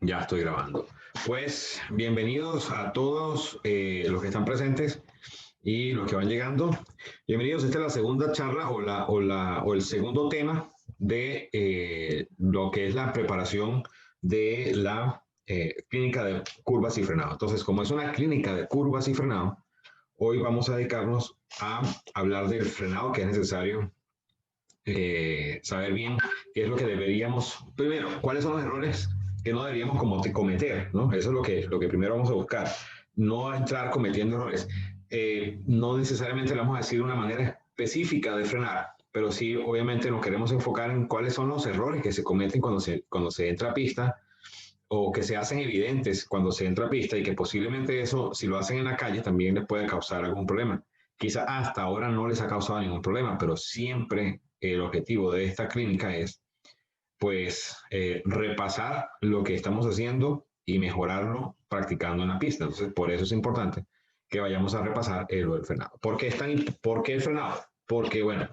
Ya estoy grabando. Pues bienvenidos a todos los que están presentes y los que van llegando. Bienvenidos. Esta es la segunda charla o el segundo tema de lo que es la preparación de la clínica de curvas y frenado. Entonces, como es una clínica de curvas y frenado, hoy vamos a dedicarnos a hablar del frenado que es necesario saber bien qué es lo que deberíamos, primero, cuáles son los errores que no deberíamos cometer, ¿no? Eso es lo que primero vamos a buscar, no entrar cometiendo errores. No necesariamente le vamos a decir una manera específica de frenar, pero sí, obviamente, nos queremos enfocar en cuáles son los errores que se cometen cuando se entra a pista o que se hacen evidentes cuando se entra a pista y que posiblemente eso, si lo hacen en la calle, también les puede causar algún problema. Quizá hasta ahora no les ha causado ningún problema, pero siempre el objetivo de esta clínica es, pues, repasar lo que estamos haciendo y mejorarlo practicando en la pista. Entonces, por eso es importante que vayamos a repasar el frenado. ¿Por qué el frenado? Porque, bueno,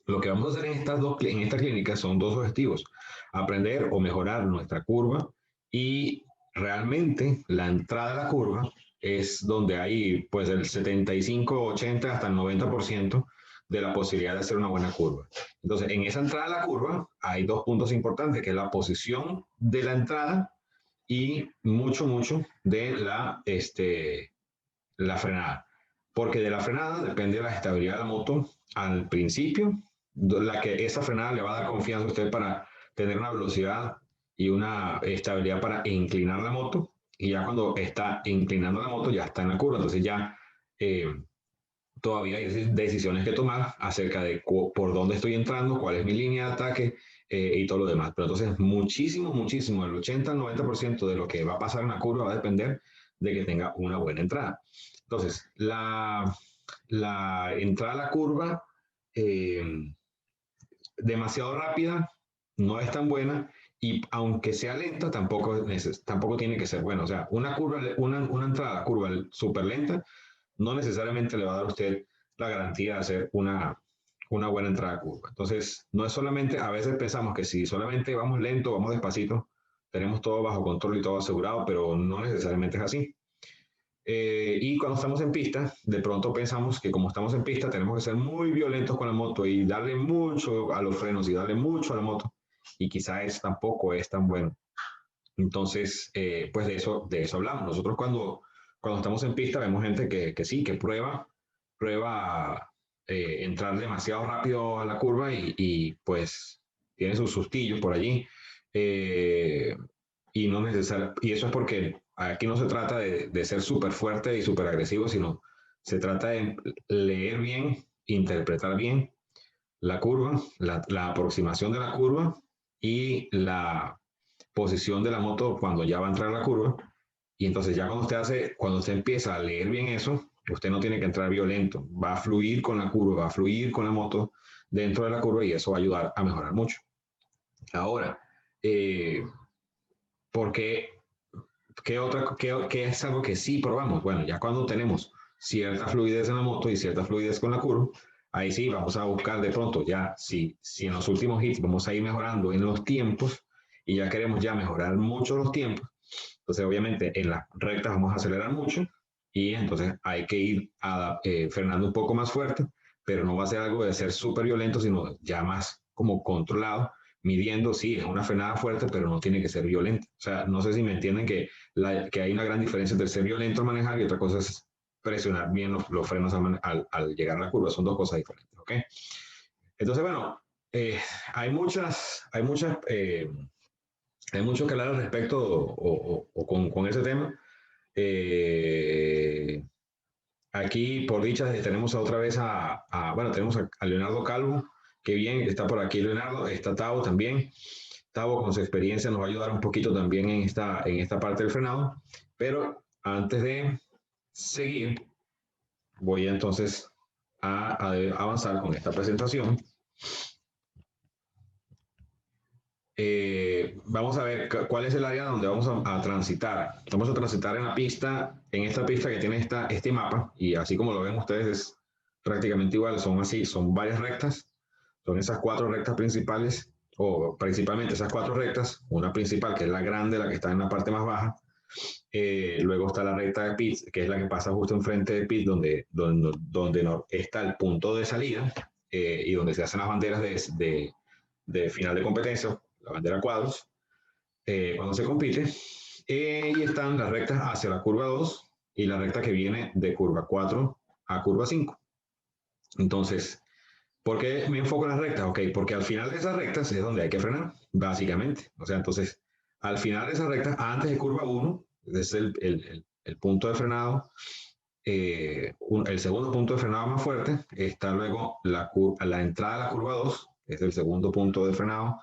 lo que vamos a hacer en esta clínica son dos objetivos: aprender o mejorar nuestra curva, y realmente la entrada a la curva es donde hay pues el 75, 80 hasta el 90% de la posibilidad de hacer una buena curva. Entonces, en esa entrada a la curva hay dos puntos importantes, que es la posición de la entrada y mucho de la frenada. Porque de la frenada depende de la estabilidad de la moto al principio, la que esa frenada le va a dar confianza a usted para tener una velocidad y una estabilidad para inclinar la moto. Y ya cuando está inclinando la moto, ya está en la curva. Entonces ya eh, todavía hay decisiones que tomar acerca de por dónde estoy entrando, cuál es mi línea de ataque y todo lo demás. Pero entonces muchísimo, el 80 al 90% de lo que va a pasar en la curva va a depender de que tenga una buena entrada. Entonces, la entrada a la curva eh, demasiado rápida no es tan buena, y aunque sea lenta tampoco tiene que ser buena. O sea, una entrada a la curva súper lenta no necesariamente le va a dar a usted la garantía de hacer una buena entrada a curva. Entonces, no es solamente, a veces pensamos que si solamente vamos lento, vamos despacito, tenemos todo bajo control y todo asegurado, pero no necesariamente es así. Y cuando estamos en pista, de pronto pensamos que como estamos en pista tenemos que ser muy violentos con la moto y darle mucho a los frenos y darle mucho a la moto, y quizá eso tampoco es tan bueno. Entonces, pues de eso hablamos. Nosotros cuando estamos en pista vemos gente que sí, que prueba entrar demasiado rápido a la curva pues tiene sus sustillos por allí. Eh, y eso es porque aquí no se trata de ser súper fuerte y súper agresivo, sino se trata de leer bien, interpretar bien la curva, la aproximación de la curva y la posición de la moto cuando ya va a entrar a la curva. Y entonces ya cuando usted empieza a leer bien eso, usted no tiene que entrar violento, va a fluir con la curva, va a fluir con la moto dentro de la curva, y eso va a ayudar a mejorar mucho. Ahora, eh, ¿por qué? ¿Qué es algo que sí probamos? Bueno, ya cuando tenemos cierta fluidez en la moto y cierta fluidez con la curva, ahí sí vamos a buscar de pronto ya, si en los últimos hits vamos a ir mejorando en los tiempos y ya queremos ya mejorar mucho los tiempos, entonces obviamente en las rectas vamos a acelerar mucho, y entonces hay que ir frenando un poco más fuerte, pero no va a ser algo de ser súper violento, sino ya más como controlado, midiendo. Sí, es una frenada fuerte, pero no tiene que ser violenta. O sea, no sé si me entienden que hay una gran diferencia entre ser violento al manejar y otra cosa es presionar bien los frenos al llegar a la curva. Son dos cosas diferentes, ¿ok? Entonces, bueno, eh, hay mucho que hablar al respecto o con ese tema. Eh, Aquí, por dicha, tenemos otra vez bueno, tenemos a Leonardo Calvo, que bien, está por aquí Leonardo, está Tavo también. Tavo, con su experiencia, nos va a ayudar un poquito también en esta parte del frenado. Pero antes de seguir, voy entonces a avanzar con esta presentación. Vamos a ver cuál es el área donde vamos a transitar. Vamos a transitar en esta pista que tiene este mapa, y así como lo ven ustedes es prácticamente igual, son varias rectas, son esas cuatro rectas principales, o principalmente esas 4 rectas, una principal que es la grande, la que está en la parte más baja, luego está la recta de pits, que es la que pasa justo enfrente de pits, donde no, está el punto de salida y donde se hacen las banderas de final de competencia, la bandera cuadros, cuando se compite. Y están las rectas hacia la curva 2 y la recta que viene de curva 4 a curva 5. Entonces, ¿por qué me enfoco en las rectas? Ok, porque al final de esas rectas es donde hay que frenar, básicamente. O sea, entonces, al final de esas rectas, antes de curva 1, es el punto de frenado, el segundo punto de frenado más fuerte, está luego la entrada a la curva 2, es el segundo punto de frenado,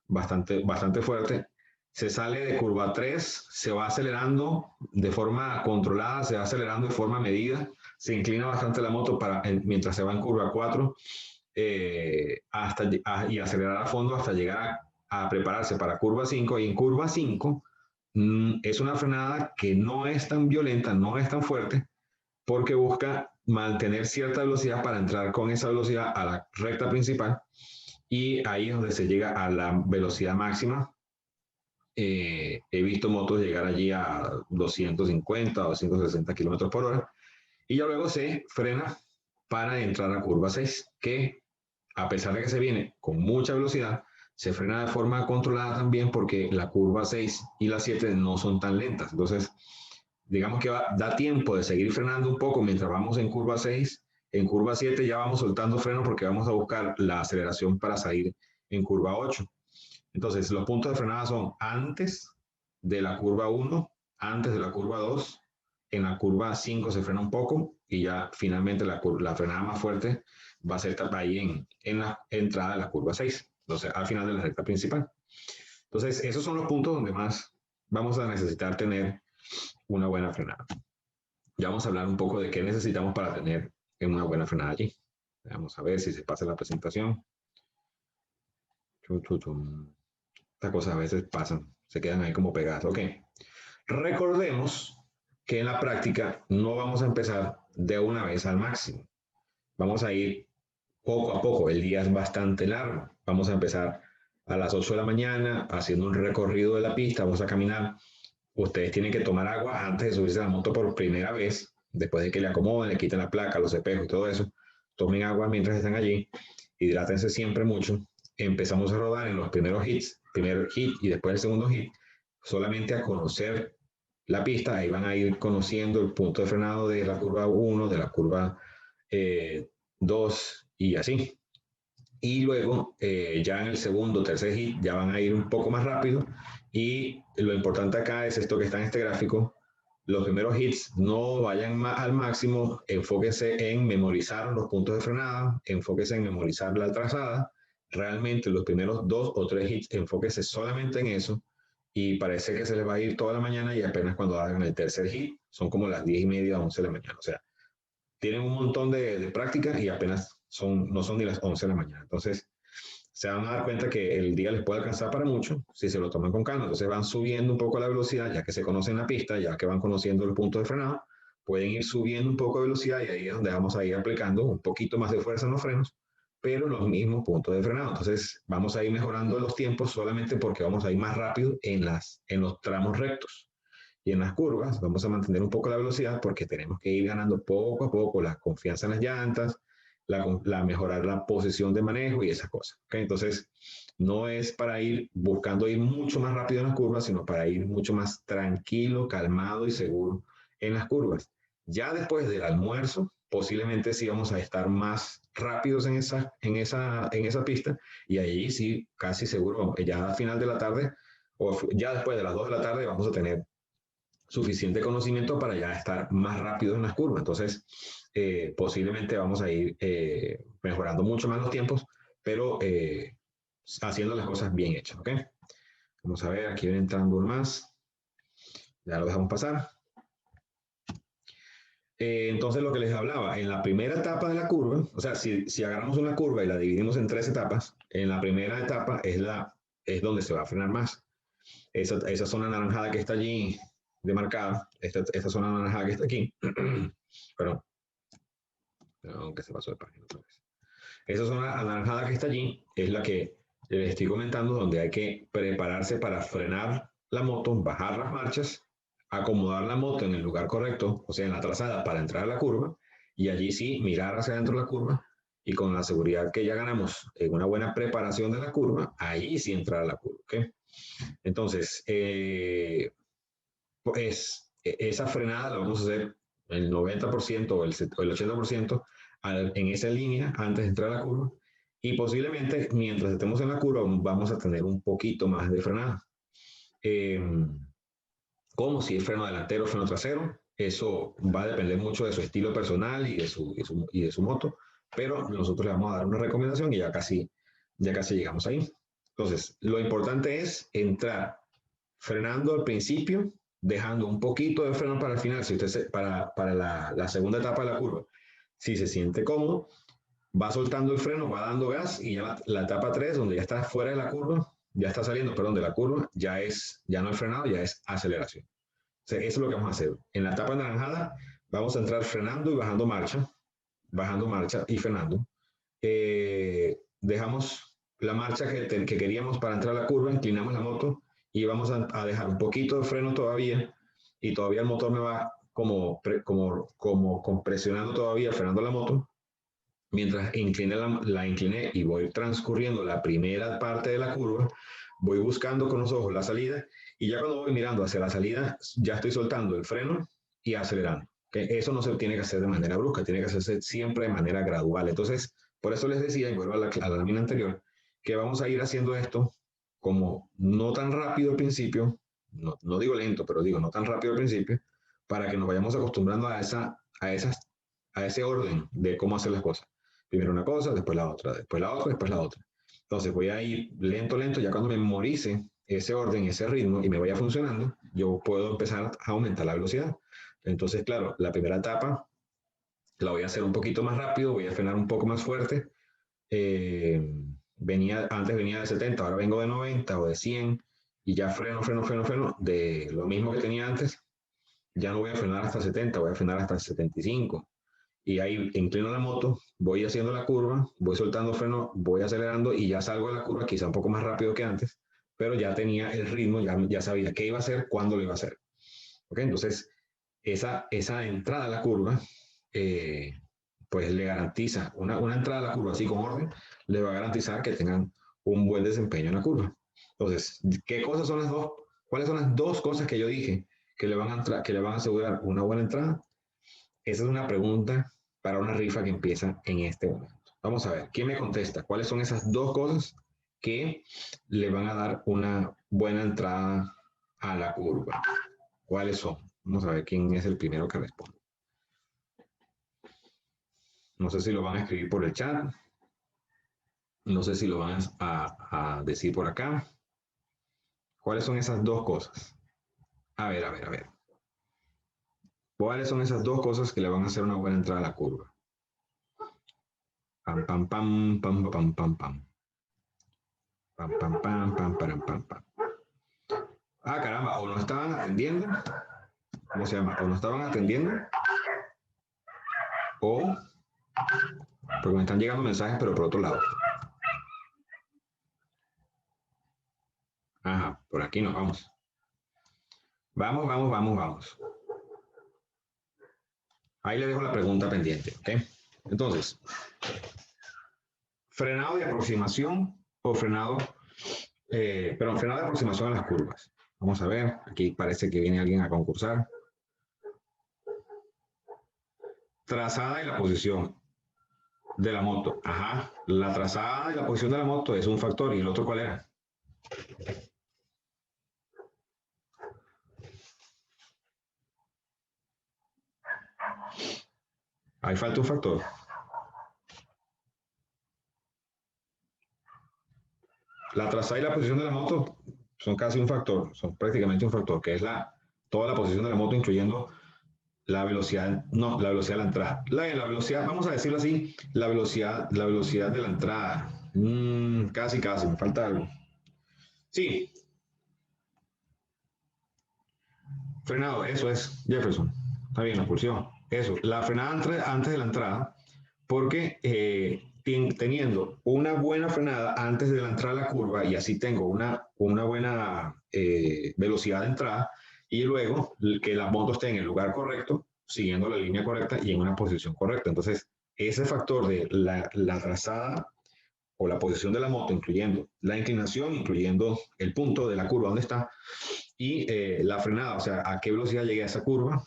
bastante fuerte. Se sale de curva 3, se va acelerando de forma controlada, se va acelerando de forma medida, se inclina bastante la moto mientras se va en curva 4 y acelerar a fondo hasta llegar a prepararse para curva 5. Y en curva 5 es una frenada que no es tan violenta, no es tan fuerte, porque busca mantener cierta velocidad para entrar con esa velocidad a la recta principal y ahí es donde se llega a la velocidad máxima. He visto motos llegar allí a 250 o 260 kilómetros por hora y ya luego se frena para entrar a curva 6, que a pesar de que se viene con mucha velocidad, se frena de forma controlada también porque la curva 6 y la 7 no son tan lentas. Entonces, digamos que da tiempo de seguir frenando un poco mientras vamos en curva 6. En curva 7 ya vamos soltando freno porque vamos a buscar la aceleración para salir en curva 8. Entonces, los puntos de frenada son antes de la curva 1, antes de la curva 2, en la curva 5 se frena un poco y ya finalmente la frenada más fuerte va a ser ahí en la entrada de la curva 6, entonces al final de la recta principal. Entonces, esos son los puntos donde más vamos a necesitar tener una buena frenada. Ya vamos a hablar un poco de qué necesitamos para tener una buena frenada allí. Vamos a ver si se pasa la presentación. Estas cosas a veces pasan, se quedan ahí como pegadas. Ok. Recordemos que en la práctica no vamos a empezar de una vez al máximo. Vamos a ir poco a poco. El día es bastante largo. Vamos a empezar a las 8 de la mañana haciendo un recorrido de la pista. Vamos a caminar. Ustedes tienen que tomar agua antes de subirse a la moto por primera vez, después de que le acomoden, le quiten la placa, los espejos y todo eso. Tomen agua mientras están allí. Hidrátense siempre mucho. Empezamos a rodar en los primeros hits, primer hit y después el segundo hit, solamente a conocer la pista. Ahí van a ir conociendo el punto de frenado de la curva 1, de la curva 2 y así. Y luego, ya en el segundo, tercer hit, ya van a ir un poco más rápido. Y lo importante acá es esto que está en este gráfico. Los primeros hits no vayan al máximo, enfóquense en memorizar los puntos de frenada, enfóquense en memorizar la trazada. Realmente los primeros 2 o 3 hits, enfóquense solamente en eso. Y parece que se les va a ir toda la mañana y apenas cuando hagan el tercer hit, son como las 10:30, 11 de la mañana. O sea, tienen un montón de práctica y apenas no son ni las 11 de la mañana. Entonces, se van a dar cuenta que el día les puede alcanzar para mucho si se lo toman con calma. Entonces, van subiendo un poco la velocidad, ya que se conocen la pista, ya que van conociendo el punto de frenado, pueden ir subiendo un poco de velocidad y ahí es donde vamos a ir aplicando un poquito más de fuerza en los frenos, pero los mismos puntos de frenado. Entonces, vamos a ir mejorando los tiempos solamente porque vamos a ir más rápido en los tramos rectos. Y en las curvas vamos a mantener un poco la velocidad porque tenemos que ir ganando poco a poco la confianza en las llantas, mejorar la posición de manejo y esas cosas. ¿Okay? Entonces, no es para ir buscando ir mucho más rápido en las curvas, sino para ir mucho más tranquilo, calmado y seguro en las curvas. Ya después del almuerzo, posiblemente sí vamos a estar más rápidos en esa pista y ahí sí, casi seguro, ya a final de la tarde o ya después de las 2 de la tarde vamos a tener suficiente conocimiento para ya estar más rápido en las curvas. Entonces, posiblemente vamos a ir mejorando mucho más los tiempos, pero haciendo las cosas bien hechas. ¿Ok? Vamos a ver, aquí viene entrando uno más. Ya lo dejamos pasar. Entonces, lo que les hablaba, en la primera etapa de la curva, o sea, si agarramos una curva y la dividimos en 3 etapas, en la primera etapa es donde se va a frenar más. Esa zona anaranjada que está allí demarcada, esta zona anaranjada que está aquí, perdón, aunque se pasó de página otra vez. Esa zona anaranjada que está allí es la que les estoy comentando, donde hay que prepararse para frenar la moto, bajar las marchas, acomodar la moto en el lugar correcto, o sea, en la trazada para entrar a la curva, y allí sí mirar hacia adentro de la curva, y con la seguridad que ya ganamos en una buena preparación de la curva, ahí sí entrar a la curva. ¿Okay? Entonces, pues esa frenada la vamos a hacer el 90% o el 80% en esa línea antes de entrar a la curva, y posiblemente mientras estemos en la curva vamos a tener un poquito más de frenada. Eh, como si es freno delantero o freno trasero, eso va a depender mucho de su estilo personal y de su moto, pero nosotros le vamos a dar una recomendación y ya casi llegamos ahí. Entonces, lo importante es entrar frenando al principio, dejando un poquito de freno para el final, si usted para la segunda etapa de la curva. Si se siente cómodo, va soltando el freno, va dando gas, y ya la etapa 3, donde ya está fuera de la curva, ya está saliendo, perdón, de la curva, ya no es frenado, ya es aceleración. O sea, eso es lo que vamos a hacer. En la etapa anaranjada vamos a entrar frenando y bajando marcha y frenando. Dejamos la marcha que queríamos para entrar a la curva, inclinamos la moto y vamos a dejar un poquito de freno todavía, y todavía el motor me va como compresionando todavía, frenando la moto, mientras la incliné y voy transcurriendo la primera parte de la curva, voy buscando con los ojos la salida, y ya cuando voy mirando hacia la salida, ya estoy soltando el freno y acelerando. ¿Okay? Eso no se tiene que hacer de manera brusca, tiene que hacerse siempre de manera gradual. Entonces, por eso les decía, y vuelvo a la lámina anterior, que vamos a ir haciendo esto como no tan rápido al principio, no digo lento, pero digo no tan rápido al principio, para que nos vayamos acostumbrando a ese orden de cómo hacer las cosas. Primero una cosa, después la otra, después la otra, después la otra. Entonces voy a ir lento, lento, ya cuando me memorice ese orden, ese ritmo y me vaya funcionando, yo puedo empezar a aumentar la velocidad. Entonces, claro, la primera etapa la voy a hacer un poquito más rápido, voy a frenar un poco más fuerte. Antes venía de 70, ahora vengo de 90 o de 100, y ya freno de lo mismo que tenía antes. Ya no voy a frenar hasta 70, voy a frenar hasta 75. Y ahí inclino la moto, voy haciendo la curva, voy soltando freno, voy acelerando y ya salgo de la curva, quizá un poco más rápido que antes, pero ya tenía el ritmo, ya sabía qué iba a hacer, cuándo lo iba a hacer. ¿Okay? Entonces, esa entrada a la curva, eh, pues le garantiza, una entrada a la curva así con orden, le va a garantizar que tengan un buen desempeño en la curva. Entonces, ¿cuáles son las dos cosas que yo dije que que le van a asegurar una buena entrada? Esa es una pregunta para una rifa que empieza en este momento. Vamos a ver, ¿quién me contesta? ¿Cuáles son esas dos cosas que le van a dar una buena entrada a la curva? ¿Cuáles son? Vamos a ver quién es el primero que responde. No sé si lo van a escribir por el chat. No sé si lo van a decir por acá. ¿Cuáles son esas dos cosas? A ver, a ver, a ver. ¿Cuáles son esas dos cosas que le van a hacer una buena entrada a la curva? Pam, pam, pam, pam, pam, pam, pam. Pam, pam, pam, pam, pam, pam, pam. Ah, caramba, o no estaban atendiendo. ¿Cómo se llama? O no estaban atendiendo. O porque me están llegando mensajes, pero por otro lado. Ajá, por aquí nos vamos. Vamos, vamos, vamos, vamos. Ahí le dejo la pregunta pendiente, ¿ok? Entonces, frenado de aproximación o frenado de aproximación a las curvas. Vamos a ver, aquí parece que viene alguien a concursar. Trazada y la posición de la moto. Ajá, la trazada y la posición de la moto es un factor, ¿y el otro cuál era? Ahí falta un factor. La trazada y la posición de la moto son casi un factor, son prácticamente un factor, que es toda la posición de la moto, incluyendo la velocidad, no, la velocidad de la entrada. La velocidad, vamos a decirlo así, la velocidad de la entrada. Casi, casi, me falta algo. Sí, frenado, eso es, Jefferson. Está bien, la pulsión. Eso, la frenada antes de la entrada, porque teniendo una buena frenada antes de entrar a la curva y así tengo una buena velocidad de entrada y luego que la moto esté en el lugar correcto, siguiendo la línea correcta y en una posición correcta. Entonces, ese factor de la trazada o la posición de la moto, incluyendo la inclinación, incluyendo el punto de la curva donde está y la frenada, o sea, a qué velocidad llegué a esa curva,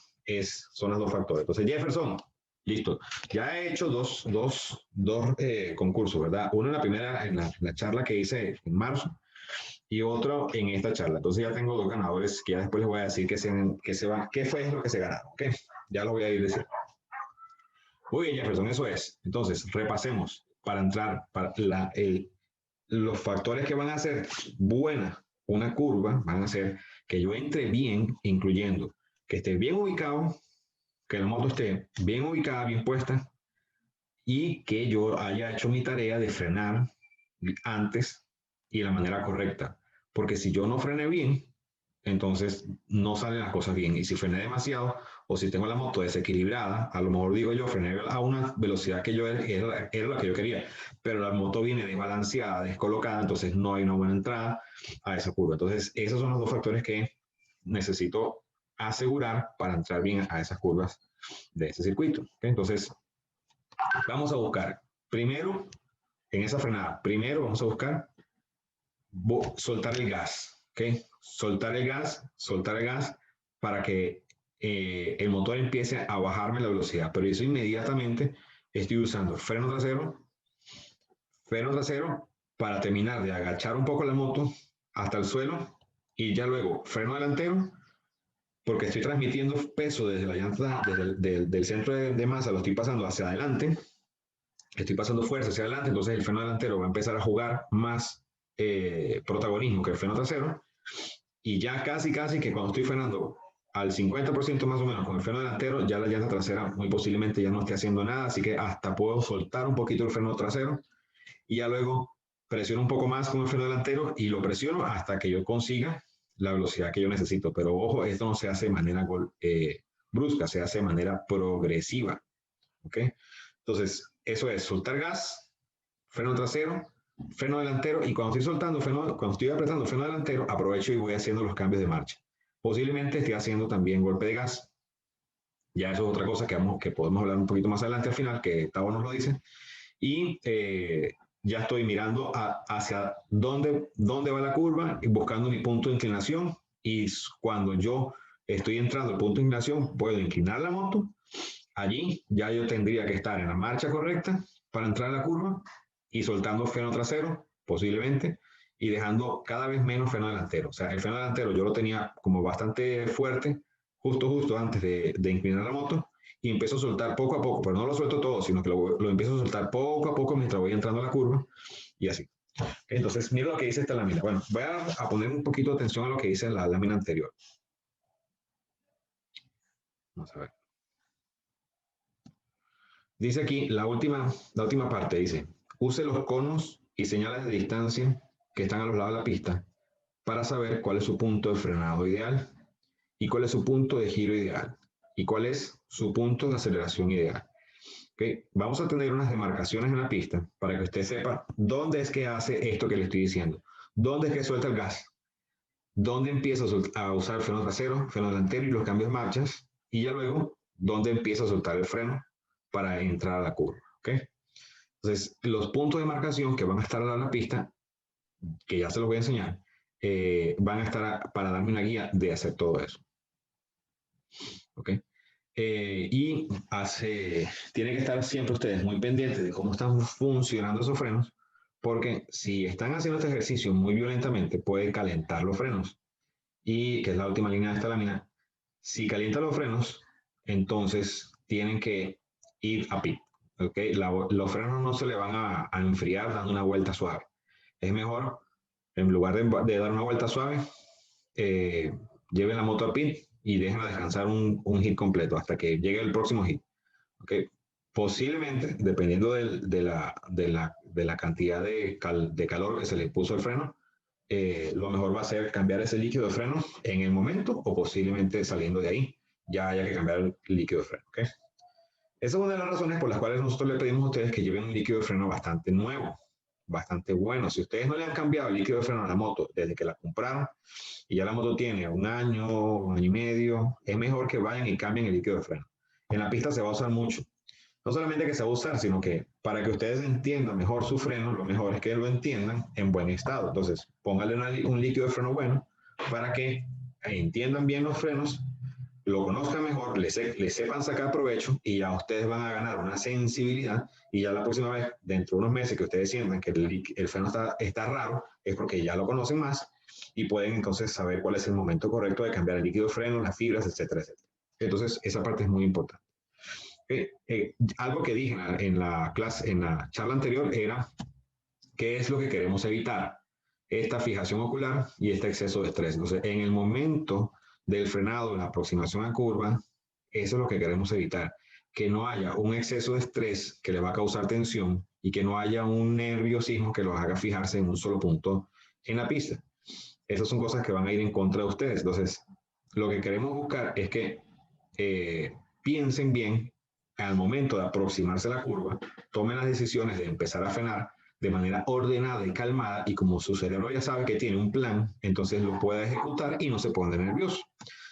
son los dos factores. Entonces, Jefferson, listo. Ya he hecho dos concursos, ¿verdad? Uno en la primera, en la charla que hice en marzo, y otro en esta charla. Entonces ya tengo dos ganadores que ya después les voy a decir qué fue lo que se ganaron, ¿ok? Ya lo voy a ir diciendo. Muy bien, Jefferson, eso es. Entonces, repasemos para entrar para los factores que van a hacer buena una curva, van a hacer que yo entre bien, incluyendo que esté bien ubicado, que la moto esté bien ubicada, bien puesta, y que yo haya hecho mi tarea de frenar antes y de la manera correcta. Porque si yo no frené bien, entonces no salen las cosas bien. Y si frené demasiado, o si tengo la moto desequilibrada, a lo mejor digo yo, frené a una velocidad que era la que yo quería, pero la moto viene desbalanceada, descolocada, entonces no hay una buena entrada a esa curva. Entonces, esos son los dos factores que necesito asegurar para entrar bien a esas curvas de ese circuito. ¿Okay? Entonces, vamos a buscar primero, en esa frenada, primero vamos a buscar soltar el gas, ¿ok? Soltar el gas para que el motor empiece a bajarme la velocidad, pero eso inmediatamente estoy usando freno trasero para terminar de agachar un poco la moto hasta el suelo y ya luego freno delantero porque estoy transmitiendo peso desde la llanta, desde del centro de masa, lo estoy pasando hacia adelante, estoy pasando fuerza hacia adelante, entonces el freno delantero va a empezar a jugar más protagonismo que el freno trasero, y ya casi que cuando estoy frenando al 50% más o menos con el freno delantero, ya la llanta trasera muy posiblemente ya no esté haciendo nada, así que hasta puedo soltar un poquito el freno trasero, y ya luego presiono un poco más con el freno delantero y lo presiono hasta que yo consiga la velocidad que yo necesito. Pero ojo, esto no se hace de manera brusca, se hace de manera progresiva. ¿Ok? Entonces, eso es soltar gas, freno trasero, freno delantero y cuando estoy cuando estoy apretando freno delantero, aprovecho y voy haciendo los cambios de marcha. Posiblemente estoy haciendo también golpe de gas. Ya eso es otra cosa que podemos hablar un poquito más adelante al final, que Tavo nos lo dice. Y ya estoy mirando hacia dónde va la curva y buscando mi punto de inclinación. Y cuando yo estoy entrando al punto de inclinación, puedo inclinar la moto. Allí ya yo tendría que estar en la marcha correcta para entrar a la curva y soltando freno trasero, posiblemente, y dejando cada vez menos freno delantero. O sea, el freno delantero yo lo tenía como bastante fuerte, justo antes de inclinar la moto, y empiezo a soltar poco a poco, pero no lo suelto todo, sino que lo empiezo a soltar poco a poco mientras voy entrando a la curva, y así. Entonces, mira lo que dice esta lámina. Bueno, voy a poner un poquito de atención a lo que dice la lámina anterior. Vamos a ver. Dice aquí, la última parte, dice, use los conos y señales de distancia que están a los lados de la pista para saber cuál es su punto de frenado ideal y cuál es su punto de giro ideal y cuál es su punto de aceleración ideal. ¿Okay? Vamos a tener unas demarcaciones en la pista para que usted sepa dónde es que hace esto que le estoy diciendo, dónde es que suelta el gas, dónde empieza a usar el freno trasero, freno delantero y los cambios de marchas, y ya luego dónde empieza a soltar el freno para entrar a la curva. ¿Okay? Entonces, los puntos de marcación que van a estar a la pista, que ya se los voy a enseñar, van a estar para darme una guía de hacer todo eso. ¿Ok? Y tienen que estar siempre ustedes muy pendientes de cómo están funcionando esos frenos, porque si están haciendo este ejercicio muy violentamente, puede calentar los frenos. Y que es la última línea de esta lámina, si calienta los frenos, entonces tienen que ir a pit. ¿Okay? Los frenos no se le van a enfriar dando una vuelta suave. Es mejor, en lugar de dar una vuelta suave, lleven la moto a pit y déjenla descansar un hit completo hasta que llegue el próximo hit. ¿Okay? Posiblemente, dependiendo de la cantidad de calor que se le puso al freno, lo mejor va a ser cambiar ese líquido de freno en el momento o posiblemente saliendo de ahí ya haya que cambiar el líquido de freno. ¿Okay? Esa es una de las razones por las cuales nosotros le pedimos a ustedes que lleven un líquido de freno bastante nuevo, bastante bueno. Si ustedes no le han cambiado el líquido de freno a la moto desde que la compraron y ya la moto tiene un año y medio, es mejor que vayan y cambien el líquido de freno. En la pista se va a usar mucho. No solamente que se va a usar, sino que para que ustedes entiendan mejor su freno, lo mejor es que lo entiendan en buen estado. Entonces, pónganle un líquido de freno bueno para que entiendan bien los frenos, lo conozcan mejor, le sepan sacar provecho y ya ustedes van a ganar una sensibilidad y ya la próxima vez, dentro de unos meses que ustedes sientan que el freno está raro, es porque ya lo conocen más y pueden entonces saber cuál es el momento correcto de cambiar el líquido de freno, las fibras, etcétera, etcétera. Entonces, esa parte es muy importante. Algo que dije en la clase, en la charla anterior era qué es lo que queremos evitar, esta fijación ocular y este exceso de estrés. Entonces, en el momento del frenado, la aproximación a curva, eso es lo que queremos evitar, que no haya un exceso de estrés que le va a causar tensión y que no haya un nerviosismo que los haga fijarse en un solo punto en la pista. Esas son cosas que van a ir en contra de ustedes. Entonces, lo que queremos buscar es que piensen bien al momento de aproximarse a la curva, tomen las decisiones de empezar a frenar de manera ordenada y calmada, y como su cerebro ya sabe que tiene un plan, entonces lo puede ejecutar y no se pone nervioso.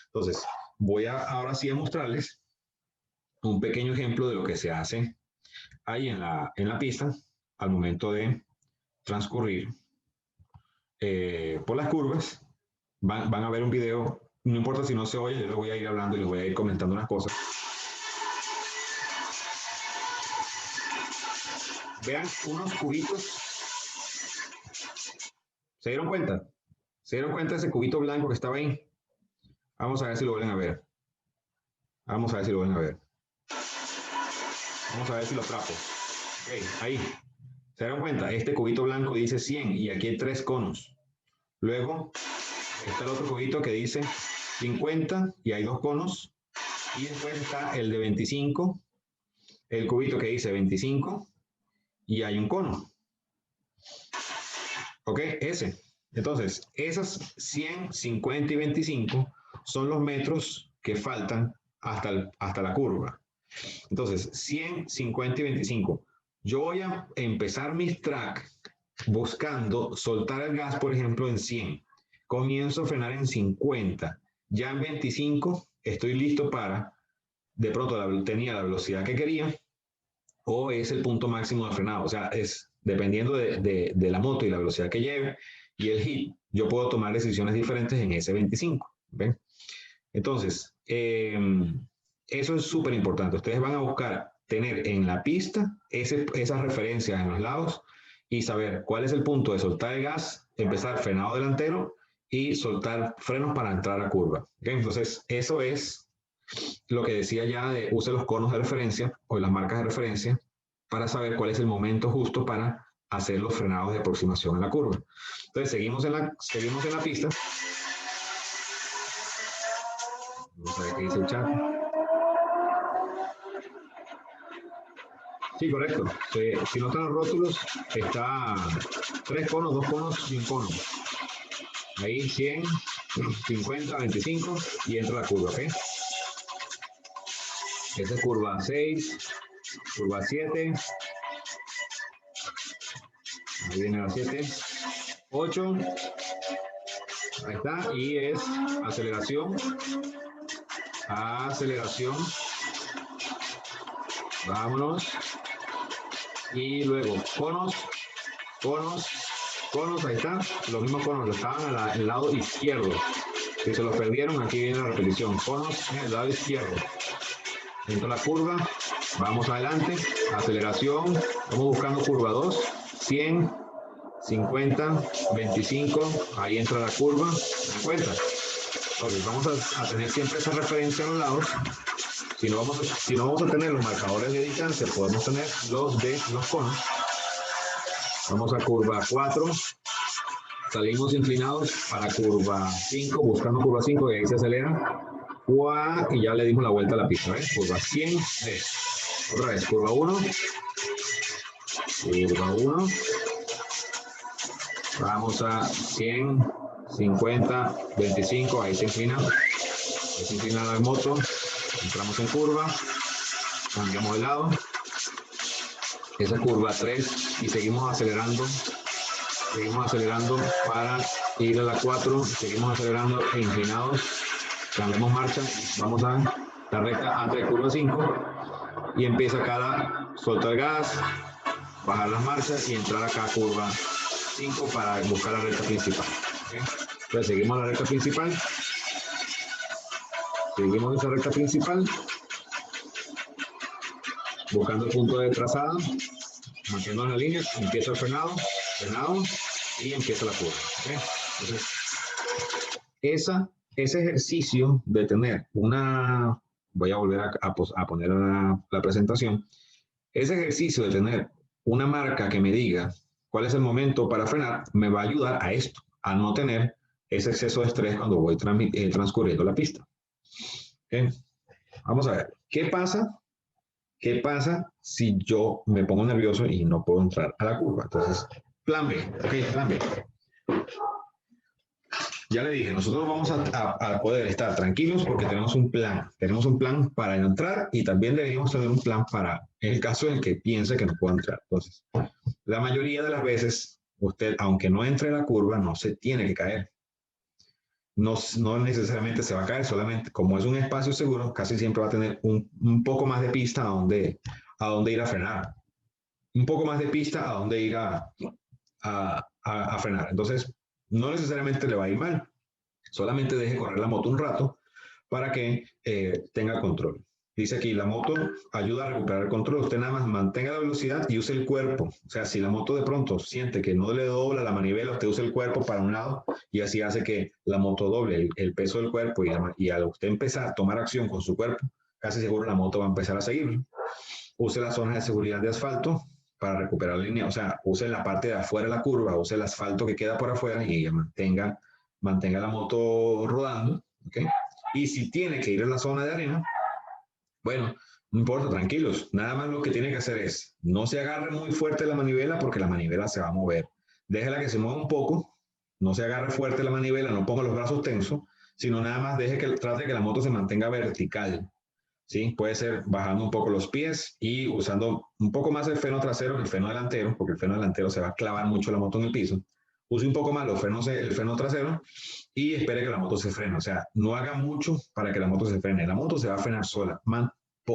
Entonces, voy ahora sí a mostrarles un pequeño ejemplo de lo que se hace ahí en la pista al momento de transcurrir por las curvas. Van a ver un video, no importa si no se oye, yo les voy a ir hablando y les voy a ir comentando unas cosas. Vean unos cubitos. ¿Se dieron cuenta? ¿Se dieron cuenta de ese cubito blanco que estaba ahí? Vamos a ver si lo vuelven a ver. Vamos a ver si lo vuelven a ver. Vamos a ver si lo atrapo. Ok, ahí. ¿Se dieron cuenta? Este cubito blanco dice 100 y aquí hay 3 conos. Luego está el otro cubito que dice 50 y hay 2 conos. Y después está el de 25, el cubito que dice 25 y hay un cono. Ok, ese. Entonces, esas 100, 50 y 25 son los metros que faltan hasta la curva. Entonces, 100, 50 y 25. Yo voy a empezar mis tracks buscando soltar el gas, por ejemplo, en 100. Comienzo a frenar en 50. Ya en 25 estoy listo para, de pronto tenía la velocidad que quería o es el punto máximo de frenado. O sea, es dependiendo de la moto y la velocidad que lleve y el hit, yo puedo tomar decisiones diferentes en ese 25. ¿Ven? Entonces, eso es súper importante. Ustedes van a buscar tener en la pista esas referencias en los lados y saber cuál es el punto de soltar el gas, empezar frenado delantero y soltar frenos para entrar a curva. ¿Okay? Entonces, eso es lo que decía ya de use los conos de referencia o las marcas de referencia para saber cuál es el momento justo para hacer los frenados de aproximación a la curva. Entonces, seguimos en la pista. Vamos a ver qué dice el chat. Sí, correcto. Si no están los rótulos, está 3 conos, 2 conos y un cono. Ahí 100, 50, 25 y entra la curva, ¿ok? Esa es curva 6, curva 7. Ahí viene la 7. 8. Ahí está. Y es aceleración. Aceleración. Vámonos. Y luego conos, conos, conos, ahí está. Los mismos conos, los estaban al lado izquierdo. Si se los perdieron, aquí viene la repetición. Conos en el lado izquierdo. Entra la curva, vamos adelante, aceleración, vamos buscando curva 2, 100, 50, 25, ahí entra la curva, ¿se dan cuenta? Entonces vamos a tener siempre esa referencia a los lados. Si no vamos a tener los marcadores de distancia, podemos tener los de los conos. Vamos a curva 4, salimos inclinados para curva 5, buscando curva 5 y ahí se acelera. Y ya le dimos la vuelta a la pista, ¿ves? Curva 100, otra vez, curva 1, curva 1, vamos a 100, 50, 25, ahí se inclina la moto, entramos en curva, cambiamos de lado, esa curva 3 y seguimos acelerando para ir a la 4, seguimos acelerando e inclinados, cambiamos marcha, vamos a la recta antes de curva 5 y empieza cada, soltar gas, bajar las marchas y entrar acá a curva 5 para buscar la recta principal. ¿Okay? Entonces seguimos la recta principal, seguimos esa recta principal, buscando el punto de trazada, manteniendo la línea, empieza el frenado y empieza la curva. ¿Okay? Entonces, ese ejercicio de tener una, voy a volver a poner la presentación, ese ejercicio de tener una marca que me diga cuál es el momento para frenar, me va a ayudar a esto, a no tener ese exceso de estrés cuando voy transcurriendo la pista. ¿Okay? Vamos a ver, ¿qué pasa? ¿Qué pasa si yo me pongo nervioso y no puedo entrar a la curva? Entonces, plan B, ok, plan B. Ya le dije, nosotros vamos a poder estar tranquilos porque tenemos un plan para entrar y también deberíamos tener un plan para el caso en que piense que no puedo entrar. Entonces, la mayoría de las veces, usted, aunque no entre a la curva, no se tiene que caer. No, no necesariamente se va a caer, solamente como es un espacio seguro, casi siempre va a tener un poco más de pista a donde ir a frenar. Un poco más de pista a donde ir a frenar. Entonces, no necesariamente le va a ir mal. Solamente deje correr la moto un rato para que tenga control. Dice aquí, la moto ayuda a recuperar el control. Usted nada más mantenga la velocidad y use el cuerpo. O sea, si la moto de pronto siente que no le dobla la manivela, usted usa el cuerpo para un lado y así hace que la moto doble el peso del cuerpo y al usted empezar a tomar acción con su cuerpo, casi seguro la moto va a empezar a seguirlo. Use las zonas de seguridad de asfalto para recuperar la línea. O sea, use la parte de afuera de la curva, use el asfalto que queda por afuera y mantenga la moto rodando, ¿ok? Y si tiene que ir a la zona de arena, bueno, no importa, tranquilos. Nada más lo que tiene que hacer es, no se agarre muy fuerte la manivela porque la manivela se va a mover. Déjela que se mueva un poco, no se agarre fuerte la manivela, no ponga los brazos tensos, sino nada más trate de que la moto se mantenga vertical. ¿Sí? Puede ser bajando un poco los pies y usando un poco más el freno trasero que el freno delantero, porque el freno delantero se va a clavar mucho la moto en el piso. Use un poco más el freno trasero y espere que la moto se frene. O sea, no haga mucho para que la moto se frene. La moto se va a frenar sola.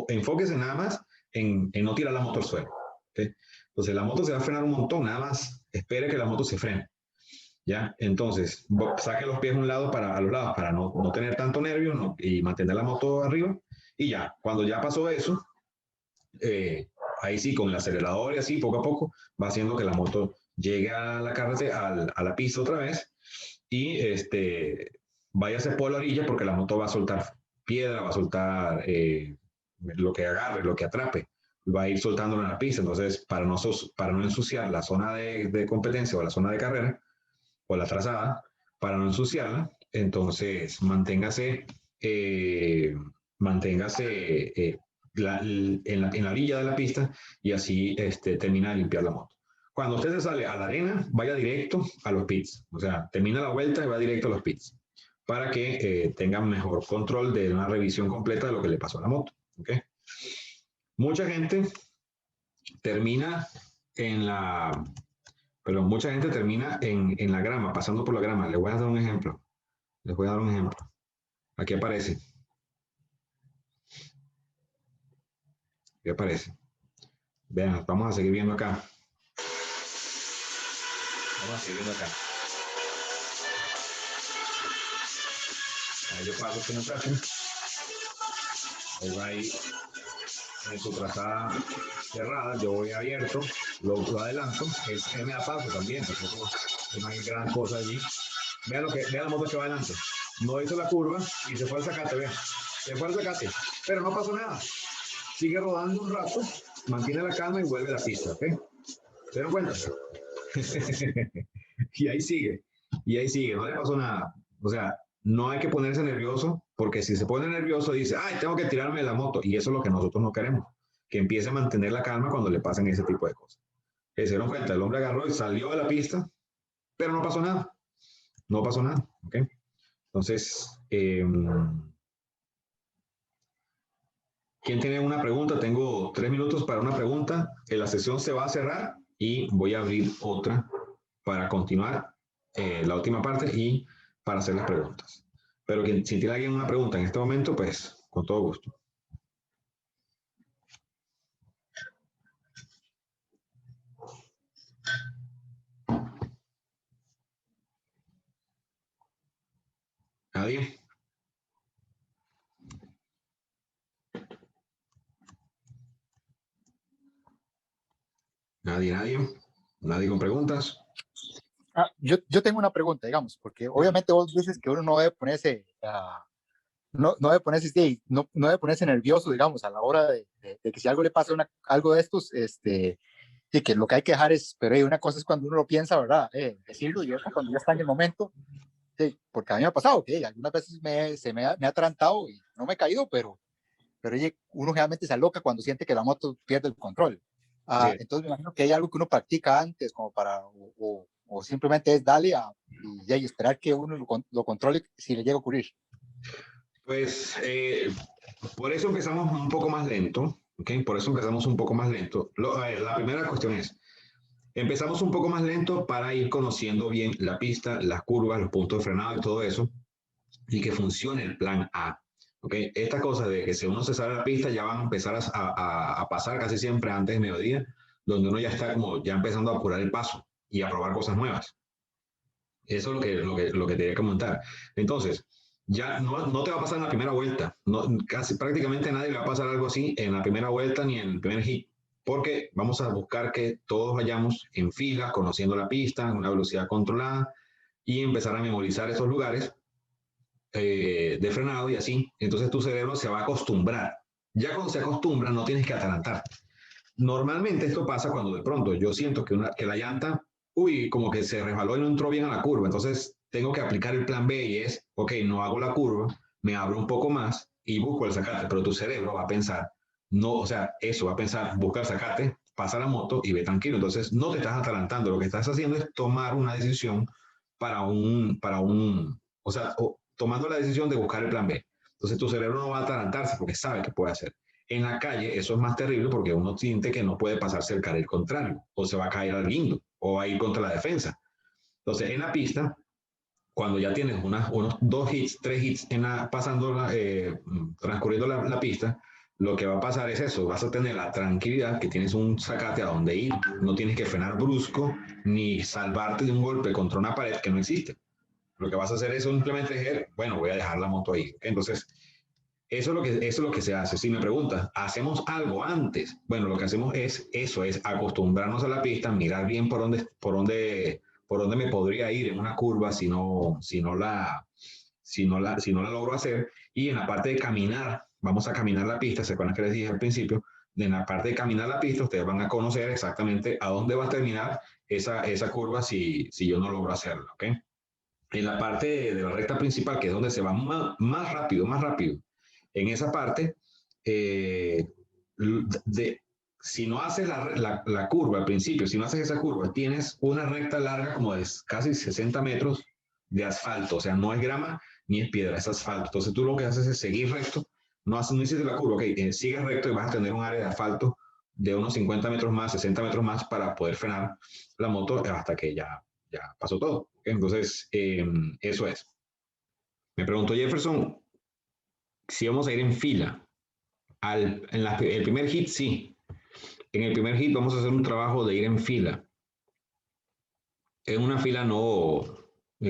Enfóquese nada más en no tirar la moto al suelo. ¿Okay? Entonces, la moto se va a frenar un montón. Nada más espere que la moto se frene. ¿Ya? Entonces, saque los pies a un lado a los lados para no tener tanto nervio y mantener la moto arriba. Y ya, cuando ya pasó eso, ahí sí, con el acelerador y así, poco a poco, va haciendo que la moto llegue a la carretera, a la pista otra vez y váyase por la orilla porque la moto va a soltar piedra, va a soltar lo que agarre, lo que atrape, va a ir soltándolo en la pista. Entonces, para no ensuciar la zona de competencia o la zona de carrera o la trazada, para no ensuciarla, entonces eh, manténgase en la orilla de la pista y así termina de limpiar la moto. Cuando usted se sale a la arena, vaya directo a los pits. O sea, termina la vuelta y va directo a los pits para que tengan mejor control de una revisión completa de lo que le pasó a la moto. ¿Okay? Mucha gente termina en la... Pero mucha gente termina en la grama, pasando por la grama. Les voy a dar un ejemplo. Les voy a dar un ejemplo. Aquí aparece. Aquí aparece. Vean, vamos a seguir viendo acá. Vamos a seguir viendo acá. Ahí yo paso con el traje. Él va ahí en su trazada cerrada, yo voy abierto, lo adelanto. Él me da paso también, tampoco es una gran cosa allí. Vean la moto que va adelante. No hizo la curva y se fue al zacate, vean. Se fue al zacate, pero no pasó nada. Sigue rodando un rato, mantiene la calma y vuelve a la pista, ¿ok? ¿Se dan cuenta? y ahí sigue, no le pasó nada. O sea, no hay que ponerse nervioso, porque si se pone nervioso dice, ay, tengo que tirarme de la moto, y eso es lo que nosotros no queremos, que empiece a mantener la calma cuando le pasen ese tipo de cosas. Se dieron cuenta, el hombre agarró y salió de la pista, pero no pasó nada, no pasó nada, ¿ok? Entonces, ¿Quién tiene una pregunta? Tengo 3 minutos para una pregunta. La sesión se va a cerrar y voy a abrir otra para continuar la última parte y para hacer las preguntas. Pero si tiene alguien una pregunta en este momento, pues con todo gusto. ¿Nadie? ¿Nadie? ¿Nadie con preguntas? Yo tengo una pregunta, digamos, porque obviamente vos dices que uno no debe ponerse, no debe ponerse, sí, no debe ponerse nervioso, digamos, a la hora de que si algo le pasa algo de estos, y que lo que hay que dejar es, pero una cosa es cuando uno lo piensa, ¿verdad? Decirlo, y otra cuando ya está en el momento, sí, porque a mí me ha pasado que algunas veces me ha atrantado y no me he caído, pero uno generalmente se aloca cuando siente que la moto pierde el control. Sí. Entonces me imagino que hay algo que uno practica antes, como para, o simplemente es darle y esperar que uno lo controle si le llega a ocurrir. Pues por eso empezamos un poco más lento, ¿ok? Por eso empezamos un poco más lento. La primera cuestión es, empezamos un poco más lento para ir conociendo bien la pista, las curvas, los puntos de frenado y todo eso, y que funcione el plan A. ¿Okay? Esta cosa de que si uno se sale de la pista ya van a empezar a pasar casi siempre antes de mediodía, donde uno ya está como ya empezando a apurar el paso y a probar cosas nuevas. Eso es lo que te quería comentar. Entonces, ya no te va a pasar en la primera vuelta. No, casi prácticamente nadie le va a pasar algo así en la primera vuelta ni en el primer hit, porque vamos a buscar que todos vayamos en fila, conociendo la pista, una velocidad controlada y empezar a memorizar esos lugares de frenado y así. Entonces tu cerebro se va a acostumbrar. Ya cuando se acostumbra, no tienes que atalantar. Normalmente esto pasa cuando de pronto yo siento que la llanta, uy, como que se resbaló y no entró bien a la curva. Entonces tengo que aplicar el plan B y es, ok, no hago la curva, me abro un poco más y busco el zacate. Pero tu cerebro va a pensar, no, o sea, eso va a pensar, busca el zacate, pasa la moto y ve tranquilo. Entonces no te estás atalantando. Lo que estás haciendo es tomar una decisión o sea, tomando la decisión de buscar el plan B. Entonces tu cerebro no va a atalantarse porque sabe que puede hacer. En la calle eso es más terrible porque uno siente que no puede pasarse el carril contrario, o se va a caer al guindo, o va a ir contra la defensa. Entonces, en la pista, cuando ya tienes unos 2 hits, 3 hits transcurriendo la pista, lo que va a pasar es eso, vas a tener la tranquilidad que tienes un zacate a donde ir, no tienes que frenar brusco, ni salvarte de un golpe contra una pared que no existe. Lo que vas a hacer es simplemente decir, bueno, voy a dejar la moto ahí. Entonces, eso es lo que se hace. Si me preguntas, ¿hacemos algo antes? Bueno, lo que hacemos es eso, es acostumbrarnos a la pista, mirar bien por dónde me podría ir en una curva si no la logro hacer. Y en la parte de caminar, vamos a caminar la pista, ¿se acuerdan que les dije al principio? En la parte de caminar la pista, ustedes van a conocer exactamente a dónde va a terminar esa curva si yo no logro hacerla, ¿ok? En la parte de la recta principal, que es donde se va más rápido, más rápido. En esa parte, eh, de, si no haces la curva al principio, si no haces esa curva, tienes una recta larga como de casi 60 metros de asfalto, o sea, no es grama ni es piedra, es asfalto. Entonces tú lo que haces es seguir recto, no hiciste la curva, ok, sigues recto y vas a tener un área de asfalto de unos 50 metros más, 60 metros más para poder frenar la moto hasta que ya pasó todo. Entonces, eso es. Me preguntó Jefferson si vamos a ir en fila. El primer hit, sí. En el primer hit vamos a hacer un trabajo de ir en fila. En una fila no,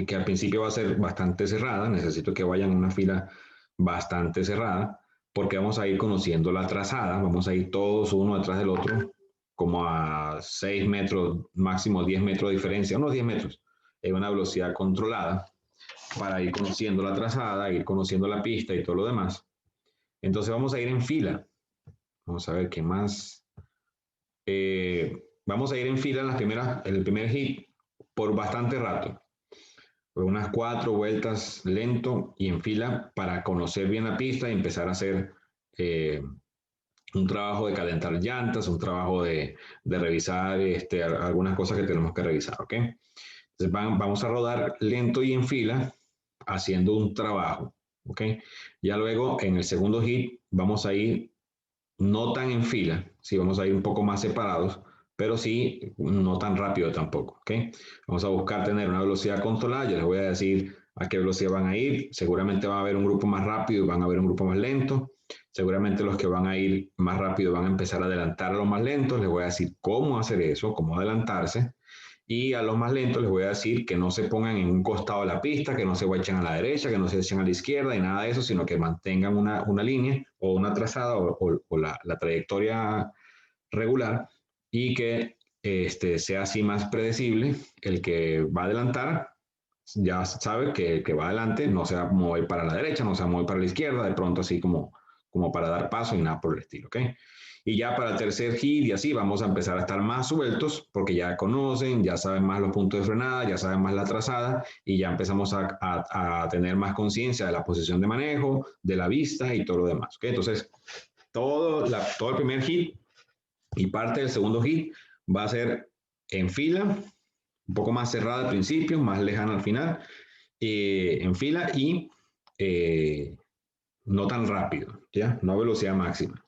que al principio va a ser bastante cerrada. Necesito que vayan en una fila bastante cerrada, porque vamos a ir conociendo la trazada. Vamos a ir todos uno detrás del otro, como a 6 metros, máximo 10 metros de diferencia, unos 10 metros, en una velocidad controlada para ir conociendo la trazada, ir conociendo la pista y todo lo demás. Entonces vamos a ir en fila. Vamos a ver qué más. Vamos a ir en fila en el primer hit por bastante rato. Por unas 4 vueltas lento y en fila para conocer bien la pista y empezar a hacer un trabajo de calentar llantas, un trabajo de revisar algunas cosas que tenemos que revisar, ¿ok? Entonces vamos a rodar lento y en fila haciendo un trabajo, ¿ok? Ya luego en el segundo hit vamos a ir no tan en fila, sí vamos a ir un poco más separados, pero sí no tan rápido tampoco, ¿ok? Vamos a buscar tener una velocidad controlada, yo les voy a decir a qué velocidad van a ir, seguramente va a haber un grupo más rápido y van a haber un grupo más lento, seguramente los que van a ir más rápido van a empezar a adelantar a los más lentos, les voy a decir cómo hacer eso, cómo adelantarse, y a los más lentos les voy a decir que no se pongan en un costado de la pista, que no se echen a la derecha, que no se echen a la izquierda y nada de eso, sino que mantengan una línea o una trazada o la trayectoria regular y que sea así más predecible. El que va a adelantar ya sabe que el que va adelante no se va a mover para la derecha, no se va a mover para la izquierda, de pronto así como para dar paso y nada por el estilo, ¿ok? Y ya para el tercer hit y así vamos a empezar a estar más sueltos porque ya conocen, ya saben más los puntos de frenada, ya saben más la trazada y ya empezamos a tener más conciencia de la posición de manejo, de la vista y todo lo demás. ¿Okay? Entonces, todo el primer hit y parte del segundo hit va a ser en fila, un poco más cerrada al principio, más lejana al final, en fila y no tan rápido, ¿ya? No a velocidad máxima.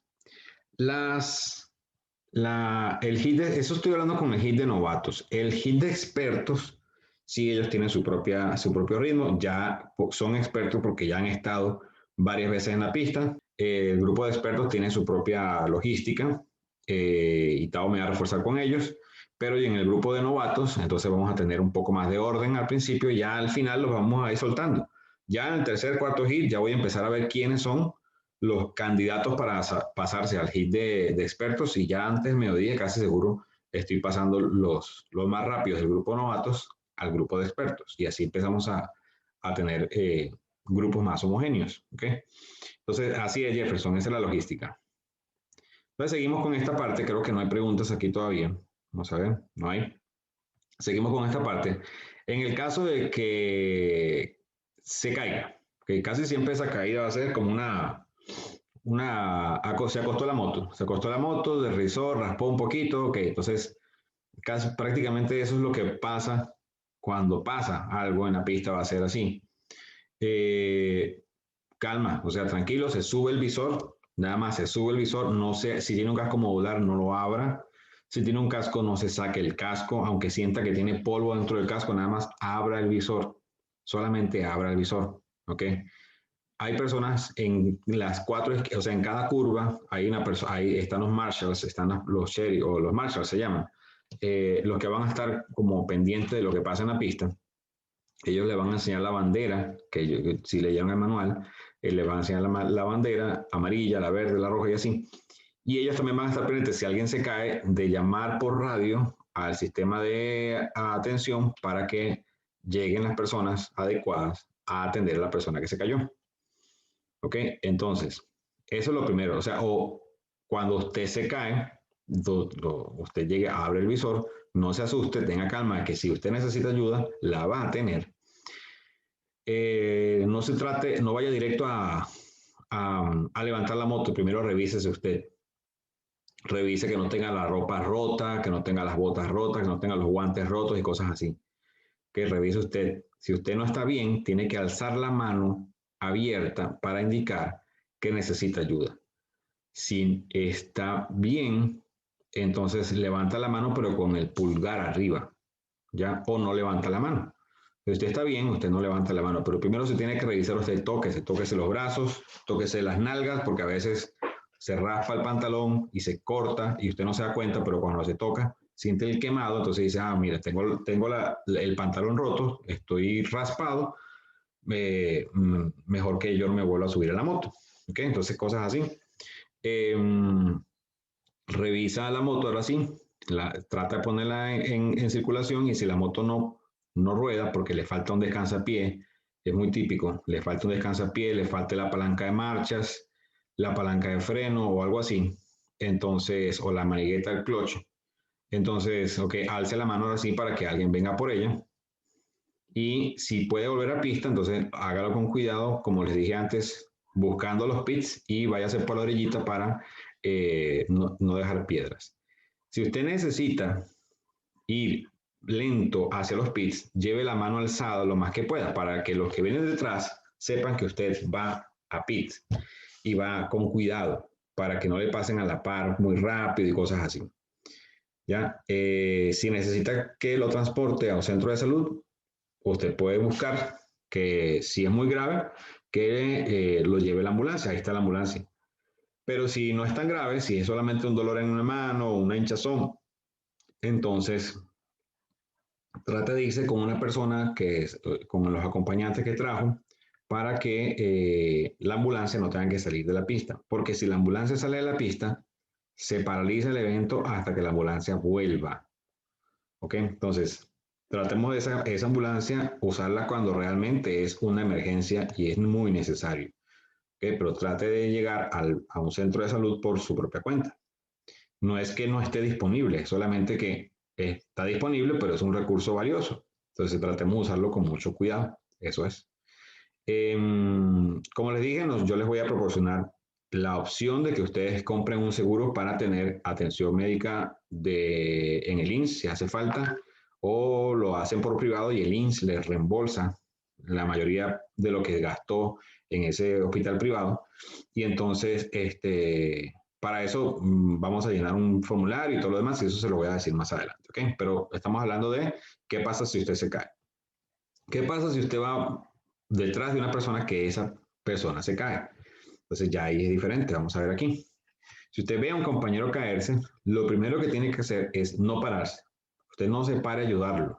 El hit eso estoy hablando con el hit de novatos. El hit de expertos, sí, ellos tienen su propio ritmo, ya son expertos porque ya han estado varias veces en la pista. El grupo de expertos tiene su propia logística y Tao me va a reforzar con ellos. Pero en el grupo de novatos, entonces vamos a tener un poco más de orden al principio y ya al final los vamos a ir soltando. Ya en el tercer, cuarto hit, ya voy a empezar a ver quiénes son los candidatos para pasarse al hit de expertos y ya antes del mediodía casi seguro estoy pasando los más rápidos del grupo de novatos al grupo de expertos y así empezamos a tener grupos más homogéneos. ¿Okay? Entonces, así es, Jefferson, esa es la logística. Entonces, seguimos con esta parte, creo que no hay preguntas aquí todavía. Vamos a ver, no hay. Seguimos con esta parte. En el caso de que se caiga, que casi siempre esa caída va a ser como se acostó la moto, deslizó, raspó un poquito, ok, entonces prácticamente eso es lo que pasa cuando pasa algo en la pista, va a ser así. Eh, Calma, o sea, tranquilo, se sube el visor, nada más se sube el visor, no sé, si tiene un casco modular no lo abra, si tiene un casco no se saque el casco, aunque sienta que tiene polvo dentro del casco, nada más abra el visor, solamente abra el visor, ¿ok? Hay personas en las cuatro, o sea, en cada curva hay una persona, ahí están los marshals, están los sheriff o los marshals se llaman, los que van a estar como pendientes de lo que pasa en la pista. Ellos le van a enseñar la bandera, que si leyeron el manual, le van a enseñar la bandera amarilla, la verde, la roja y así. Y ellos también van a estar pendientes, si alguien se cae, de llamar por radio al sistema de atención para que lleguen las personas adecuadas a atender a la persona que se cayó. ¿Ok? Entonces, eso es lo primero. O sea, o cuando usted se cae, usted llegue, abre el visor, no se asuste, tenga calma, que si usted necesita ayuda, la va a tener. No vaya directo a levantar la moto, primero revísese usted. Revise que no tenga la ropa rota, que no tenga las botas rotas, que no tenga los guantes rotos y cosas así. Que revise usted. Si usted no está bien, tiene que alzar la mano abierta para indicar que necesita ayuda. Si está bien, entonces levanta la mano pero con el pulgar arriba, ¿ya? O no levanta la mano. Si usted está bien, usted no levanta la mano, pero primero se tiene que revisar usted, tóquese los brazos, tóquese las nalgas, porque a veces se raspa el pantalón y se corta y usted no se da cuenta, pero cuando se toca, siente el quemado, entonces dice, mira, tengo el pantalón roto, estoy raspado, mejor que yo no me vuelva a subir a la moto. ¿Okay? Entonces, cosas así. Revisa la moto, ahora sí, trata de ponerla en circulación y si la moto no rueda porque le falta un descansapié, es muy típico, le falta un descansapié, le falta la palanca de marchas, la palanca de freno o algo así, entonces, o la manigueta del clutch. Entonces, ok, alce la mano ahora sí para que alguien venga por ella. Y si puede volver a pista, entonces hágalo con cuidado, como les dije antes, buscando los pits y váyase por la orillita para no dejar piedras. Si usted necesita ir lento hacia los pits, lleve la mano alzada lo más que pueda para que los que vienen detrás sepan que usted va a pits y va con cuidado para que no le pasen a la par muy rápido y cosas así. ¿Ya? Si necesita que lo transporte a un centro de salud, usted puede buscar que si es muy grave, que lo lleve la ambulancia, ahí está la ambulancia. Pero si no es tan grave, si es solamente un dolor en una mano o una hinchazón, entonces trate de irse con una persona que es, con los acompañantes que trajo para que la ambulancia no tenga que salir de la pista. Porque si la ambulancia sale de la pista, se paraliza el evento hasta que la ambulancia vuelva. ¿Ok? Entonces, tratemos de esa ambulancia, usarla cuando realmente es una emergencia y es muy necesario. ¿Ok? Pero trate de llegar a un centro de salud por su propia cuenta. No es que no esté disponible, solamente que está disponible, pero es un recurso valioso. Entonces tratemos de usarlo con mucho cuidado. Eso es. Como les dije, yo les voy a proporcionar la opción de que ustedes compren un seguro para tener atención médica en el INSS si hace falta, o lo hacen por privado y el INSS les reembolsa la mayoría de lo que gastó en ese hospital privado. Y entonces, para eso vamos a llenar un formulario y todo lo demás, y eso se lo voy a decir más adelante, ¿ok? Pero estamos hablando de qué pasa si usted se cae. ¿Qué pasa si usted va detrás de una persona que esa persona se cae? Entonces ya ahí es diferente, vamos a ver aquí. Si usted ve a un compañero caerse, lo primero que tiene que hacer es no pararse. Usted no se pare a ayudarlo,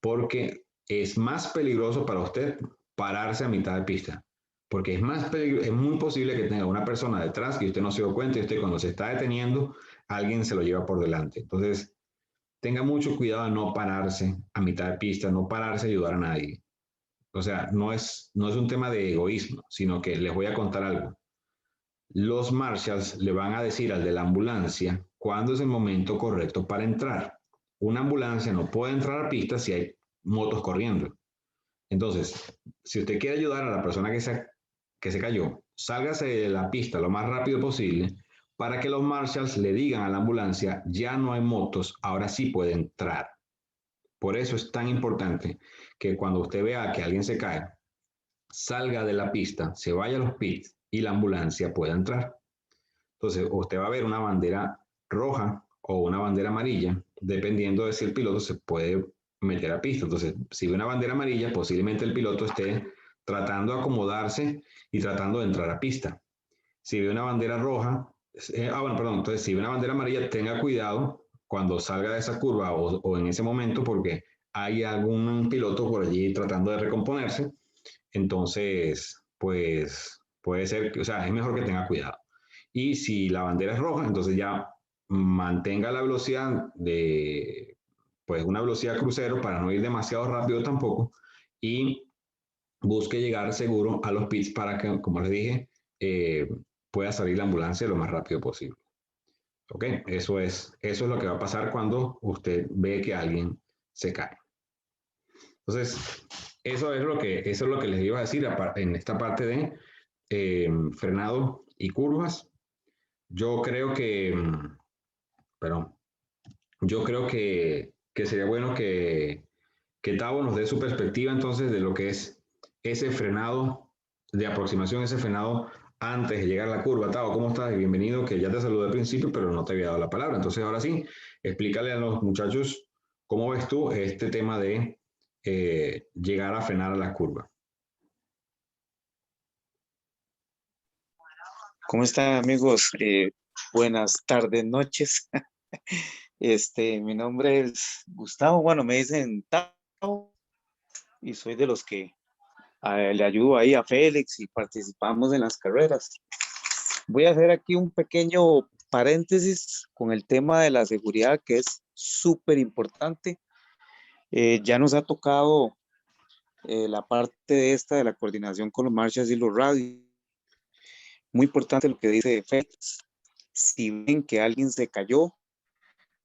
porque es más peligroso para usted pararse a mitad de pista, porque es muy posible que tenga una persona detrás que usted no se dio cuenta y usted cuando se está deteniendo, alguien se lo lleva por delante. Entonces, tenga mucho cuidado de no pararse a mitad de pista, no pararse a ayudar a nadie. O sea, no es un tema de egoísmo, sino que les voy a contar algo. Los marshals le van a decir al de la ambulancia cuándo es el momento correcto para entrar. Una ambulancia no puede entrar a pista si hay motos corriendo. Entonces, si usted quiere ayudar a la persona que se cayó, sálgase de la pista lo más rápido posible para que los marshals le digan a la ambulancia, ya no hay motos, ahora sí puede entrar. Por eso es tan importante que cuando usted vea que alguien se cae, salga de la pista, se vaya a los pits y la ambulancia pueda entrar. Entonces, usted va a ver una bandera roja o una bandera amarilla, dependiendo de si el piloto se puede meter a pista. Entonces, si ve una bandera amarilla, posiblemente el piloto esté tratando de acomodarse y tratando de entrar a pista. Si ve una bandera roja, bueno, perdón, entonces si ve una bandera amarilla, tenga cuidado cuando salga de esa curva o en ese momento, porque hay algún piloto por allí tratando de recomponerse. Entonces, pues puede ser, o sea, es mejor que tenga cuidado. Y si la bandera es roja, entonces ya mantenga la velocidad pues una velocidad crucero para no ir demasiado rápido tampoco y busque llegar seguro a los pits para que, como les dije, eh, pueda salir la ambulancia lo más rápido posible. ¿Ok? Eso es lo que va a pasar cuando usted ve que alguien se cae. Entonces, eso es lo que les iba a decir en esta parte de frenado y curvas. Yo creo que, perdón, yo creo que sería bueno que Tavo nos dé su perspectiva entonces de lo que es ese frenado de aproximación, ese frenado antes de llegar a la curva. Tavo, ¿cómo estás? Y bienvenido, que ya te saludé al principio, pero no te había dado la palabra. Entonces, ahora sí, explícale a los muchachos cómo ves tú este tema de llegar a frenar a la curva. ¿Cómo están, amigos? Buenas tardes, noches. Mi nombre es Gustavo, bueno, me dicen Tao y soy de los que le ayudo ahí a Félix y participamos en las carreras. Voy a hacer aquí un pequeño paréntesis con el tema de la seguridad que es súper importante. Ya nos ha tocado la parte de esta de la coordinación con los marchas y los radios. Muy importante lo que dice Félix. Si ven que alguien se cayó,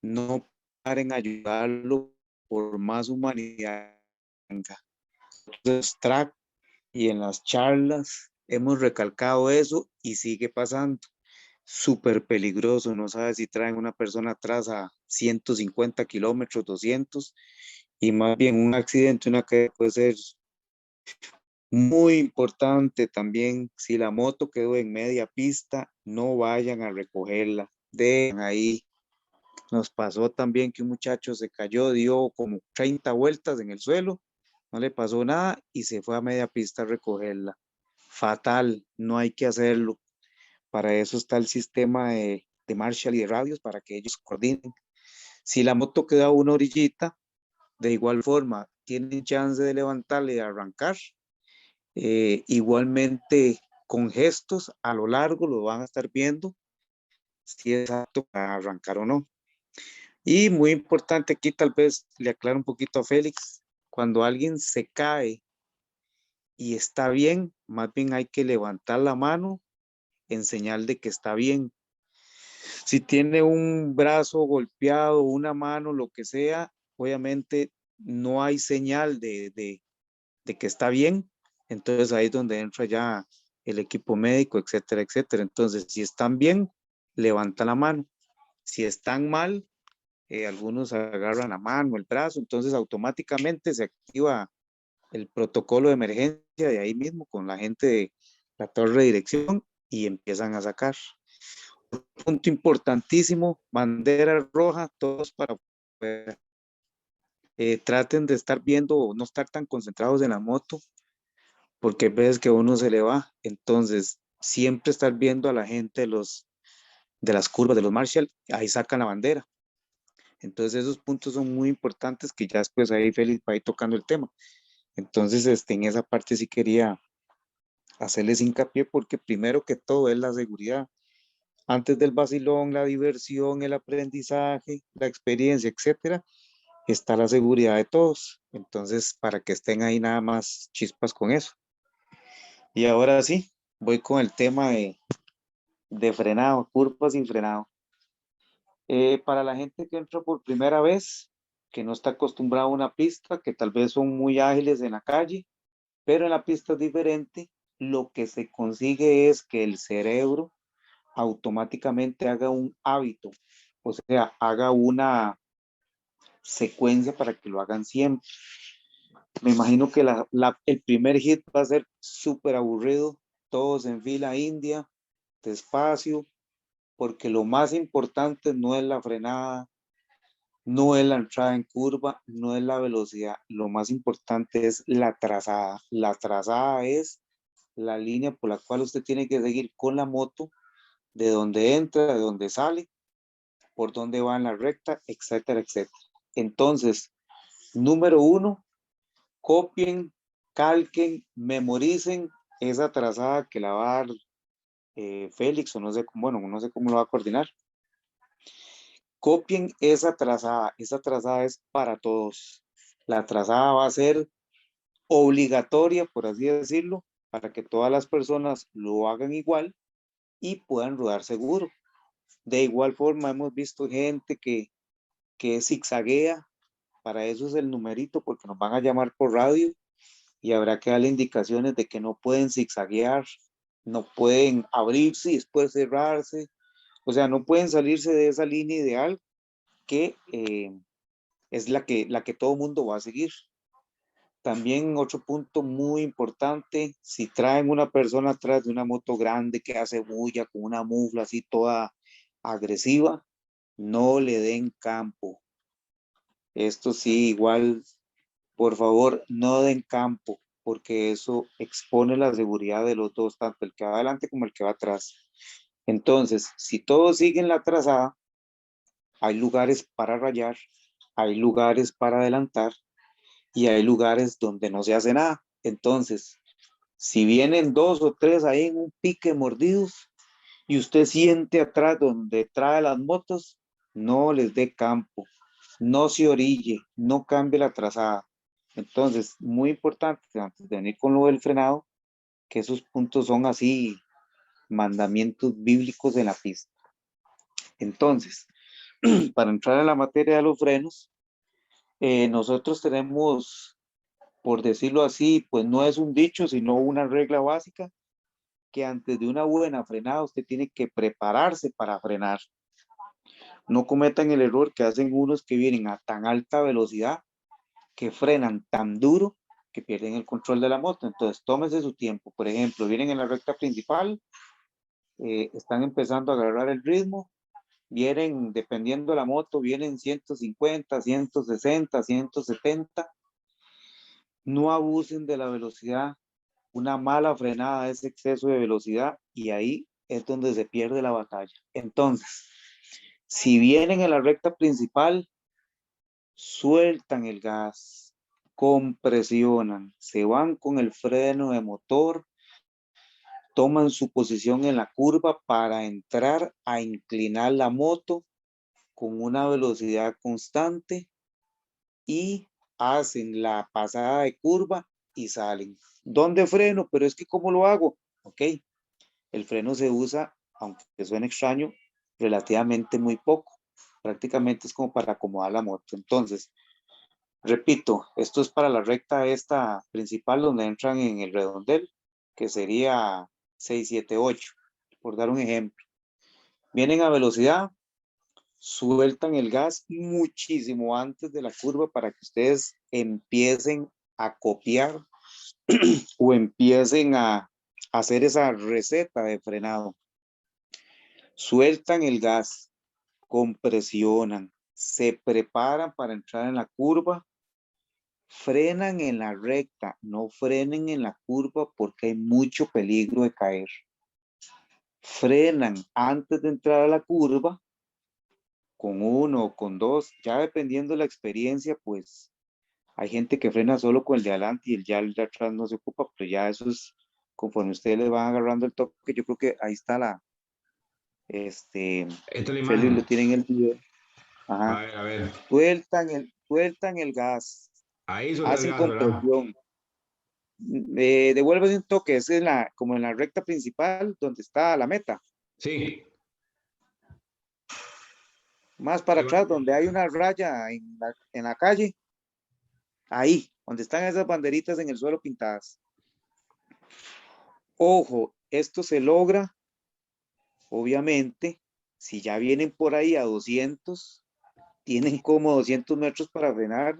no paren a ayudarlo por más humanidad. Entonces, track y en las charlas hemos recalcado eso y sigue pasando. Súper peligroso, no sabes si traen una persona atrás a 150 kilómetros, 200, y más bien un accidente, una que puede ser Muy importante también, si la moto quedó en media pista, no vayan a recogerla, dejen ahí. Nos pasó también que un muchacho se cayó, dio como 30 vueltas en el suelo, no le pasó nada y se fue a media pista a recogerla. Fatal, no hay que hacerlo. Para eso está el sistema de Marshall y de radios, para que ellos coordinen. Si la moto queda a una orillita, de igual forma, tienen chance de levantarle y arrancar. Igualmente, con gestos a lo largo lo van a estar viendo si es apto para arrancar o no. Y muy importante, aquí tal vez le aclaro un poquito a Félix, cuando alguien se cae y está bien, más bien hay que levantar la mano en señal de que está bien. Si tiene un brazo golpeado, una mano, lo que sea, obviamente no hay señal de que está bien. Entonces ahí es donde entra ya el equipo médico, etcétera, etcétera. Entonces, si están bien, levanta la mano. Si están mal, algunos agarran la mano, el brazo, entonces automáticamente se activa el protocolo de emergencia de ahí mismo con la gente de la torre de dirección y empiezan a sacar. Punto importantísimo, bandera roja, todos para afuera. Traten de estar viendo, no estar tan concentrados en la moto, porque ves que uno se le va. Entonces, siempre estar viendo a la gente de las curvas de los Marshall, ahí sacan la bandera. Entonces, esos puntos son muy importantes que ya después ahí Félix va a ir tocando el tema. Entonces, en esa parte sí quería hacerles hincapié porque primero que todo es la seguridad. Antes del vacilón, la diversión, el aprendizaje, la experiencia, etcétera, está la seguridad de todos. Entonces, para que estén ahí nada más chispas con eso. Y ahora sí, voy con el tema de frenado, curvas sin frenado. Para la gente que entra por primera vez, que no está acostumbrado a una pista, que tal vez son muy ágiles en la calle, pero en la pista es diferente, lo que se consigue es que el cerebro automáticamente haga un hábito, o sea, haga una secuencia para que lo hagan siempre. Me imagino que el primer hit va a ser súper aburrido, todos en fila india, despacio, porque lo más importante no es la frenada, no es la entrada en curva, no es la velocidad, lo más importante es la trazada. La trazada es la línea por la cual usted tiene que seguir con la moto, de donde entra, de donde sale, por dónde va en la recta, etcétera, etcétera. Entonces, número uno, copien, calquen, memoricen esa trazada que la va a dar Félix, o no sé, bueno, no sé cómo lo va a coordinar. Copien esa trazada es para todos. La trazada va a ser obligatoria, por así decirlo, para que todas las personas lo hagan igual y puedan rodar seguro. De igual forma, hemos visto gente que zigzaguea, para eso es el numerito, porque nos van a llamar por radio y habrá que darle indicaciones de que no pueden zigzaguear, no pueden abrirse y después cerrarse, o sea, no pueden salirse de esa línea ideal que es la que todo mundo va a seguir. También otro punto muy importante, si traen una persona atrás de una moto grande que hace bulla con una mufla así toda agresiva, no le den campo. Esto sí, igual, por favor, no den campo, porque eso expone la seguridad de los dos, tanto el que va adelante como el que va atrás. Entonces, si todos siguen la trazada, hay lugares para rayar, hay lugares para adelantar y hay lugares donde no se hace nada. Entonces, si vienen dos o tres ahí en un pique mordidos y usted siente atrás donde trae las motos, no les dé campo, no se orille, no cambie la trazada. Entonces, muy importante antes de venir con lo del frenado, que esos puntos son así mandamientos bíblicos en la pista. Entonces, para entrar en la materia de los frenos, nosotros tenemos, por decirlo así, pues no es un dicho, sino una regla básica, que antes de una buena frenada usted tiene que prepararse para frenar. No cometan el error que hacen unos que vienen a tan alta velocidad, que frenan tan duro que pierden el control de la moto. Entonces, tómese su tiempo. Por ejemplo, vienen en la recta principal, están empezando a agarrar el ritmo, vienen, dependiendo de la moto, vienen 150, 160, 170. No abusen de la velocidad. Una mala frenada es exceso de velocidad y ahí es donde se pierde la batalla. Entonces, si vienen en la recta principal, sueltan el gas, compresionan, se van con el freno de motor, toman su posición en la curva para entrar a inclinar la moto con una velocidad constante y hacen la pasada de curva y salen. ¿Dónde freno? Pero es que ¿cómo lo hago? Ok, el freno se usa, aunque suene extraño, relativamente muy poco. Prácticamente es como para acomodar la moto. Entonces, repito, esto es para la recta esta principal donde entran en el redondel, que sería 678, por dar un ejemplo. Vienen a velocidad, sueltan el gas muchísimo antes de la curva para que ustedes empiecen a copiar o empiecen a hacer esa receta de frenado. Sueltan el gas, compresionan, se preparan para entrar en la curva, frenan en la recta, no frenen en la curva porque hay mucho peligro de caer. Frenan antes de entrar a la curva, con 1 o con 2, ya dependiendo de la experiencia, pues hay gente que frena solo con el de adelante y el de atrás no se ocupa, pero ya eso es conforme ustedes le van agarrando el toque. Yo creo que ahí está Esta es la Félix lo imagen. tiene en el video. Ajá. A ver. Sueltan el gas, Ahí suelta el hacen gas, ¿verdad? compresión, devuelven un toque, es como en la recta principal donde está la meta. Sí. Más para atrás, donde hay una raya en la calle, ahí, donde están esas banderitas en el suelo pintadas. Ojo, esto se logra, obviamente, si ya vienen por ahí a 200, tienen como 200 metros para frenar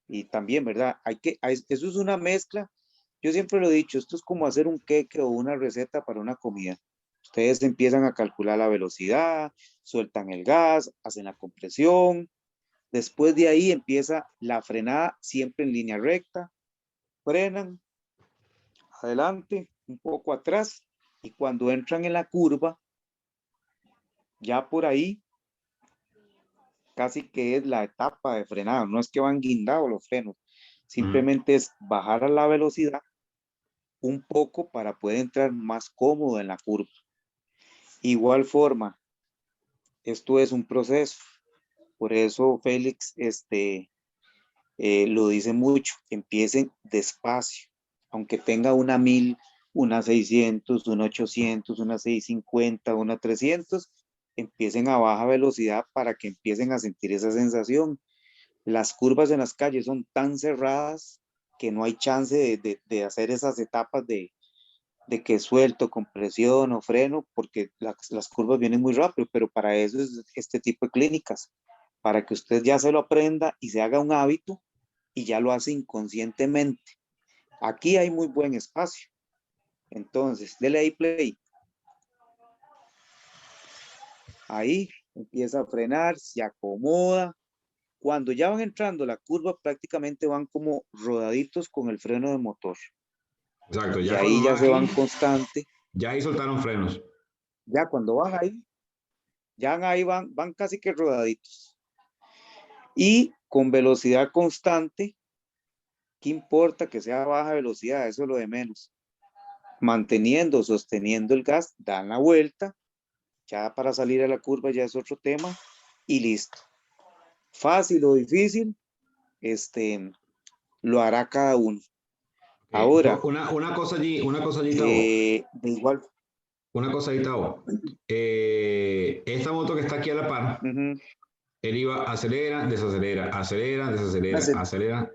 y también, ¿verdad? Eso es una mezcla. Yo siempre lo he dicho, esto es como hacer un queque o una receta para una comida. Ustedes empiezan a calcular la velocidad, sueltan el gas, hacen la compresión. Después de ahí empieza la frenada, siempre en línea recta. Frenan, adelante, un poco atrás. Y cuando entran en la curva, ya por ahí, casi que es la etapa de frenada. No es que van guindados los frenos. Simplemente es bajar a la velocidad un poco para poder entrar más cómodo en la curva. Igual forma, esto es un proceso. Por eso Félix lo dice mucho, empiecen despacio, aunque tenga una 1000, una 600, una 800, una 650, una 300, empiecen a baja velocidad para que empiecen a sentir esa sensación. Las curvas en las calles son tan cerradas que no hay chance de hacer esas etapas de que suelto, compresión o freno, porque las curvas vienen muy rápido, pero para eso es este tipo de clínicas, para que usted ya se lo aprenda y se haga un hábito y ya lo hace inconscientemente. Aquí hay muy buen espacio. Entonces, dele ahí play. Ahí empieza a frenar, se acomoda. Cuando ya van entrando la curva, prácticamente van como rodaditos con el freno de motor. Exacto, Y ya ahí cuando ya van se van aquí, constante. ya ahí soltaron frenos. Ya cuando van ahí van casi que rodaditos. Y con velocidad constante, ¿qué importa que sea baja velocidad? Eso es lo de menos. Manteniendo, sosteniendo el gas, dan la vuelta, ya para salir a la curva ya es otro tema, y listo. Fácil o difícil, lo hará cada uno. Ahora, Una cosa allí, Tavo. de igual. Una cosa allí, Tavo. Esta moto que está aquí a la par, él iba, acelera, desacelera, acelera, desacelera, acelera.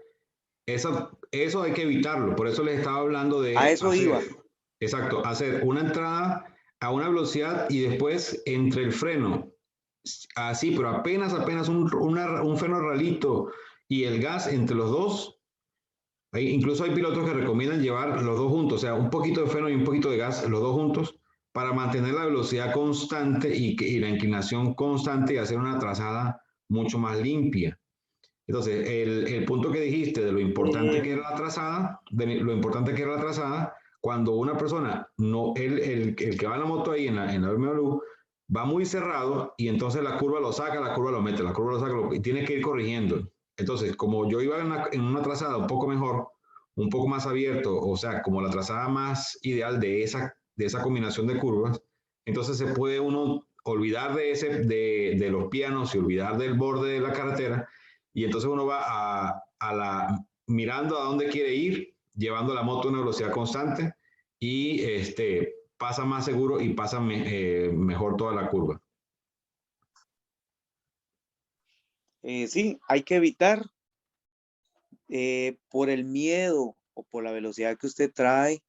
Eso hay que evitarlo. Por eso les estaba hablando A de eso iba. hacer, exacto, hacer una entrada a una velocidad y después entre el freno, así, pero apenas un freno ralito y el gas entre los dos, Incluso hay pilotos que recomiendan llevar los dos juntos, o sea, un poquito de freno y un poquito de gas, los dos juntos, para mantener la velocidad constante y la inclinación constante y hacer una trazada mucho más limpia. Entonces, el punto que dijiste de lo importante que era la trazada, cuando una persona, no, el que va en la moto ahí en la BMW, va muy cerrado y entonces la curva lo saca, la curva lo mete, la curva lo saca y tiene que ir corrigiendo. Entonces, como yo iba en una trazada un poco mejor, un poco más abierto, o sea, como la trazada más ideal de esa combinación de curvas, entonces se puede uno olvidar de los pianos y olvidar del borde de la carretera y entonces uno va mirando a dónde quiere ir, llevando la moto a una velocidad constante y pasa más seguro y pasa mejor toda la curva. Sí, hay que evitar por el miedo o por la velocidad que usted trae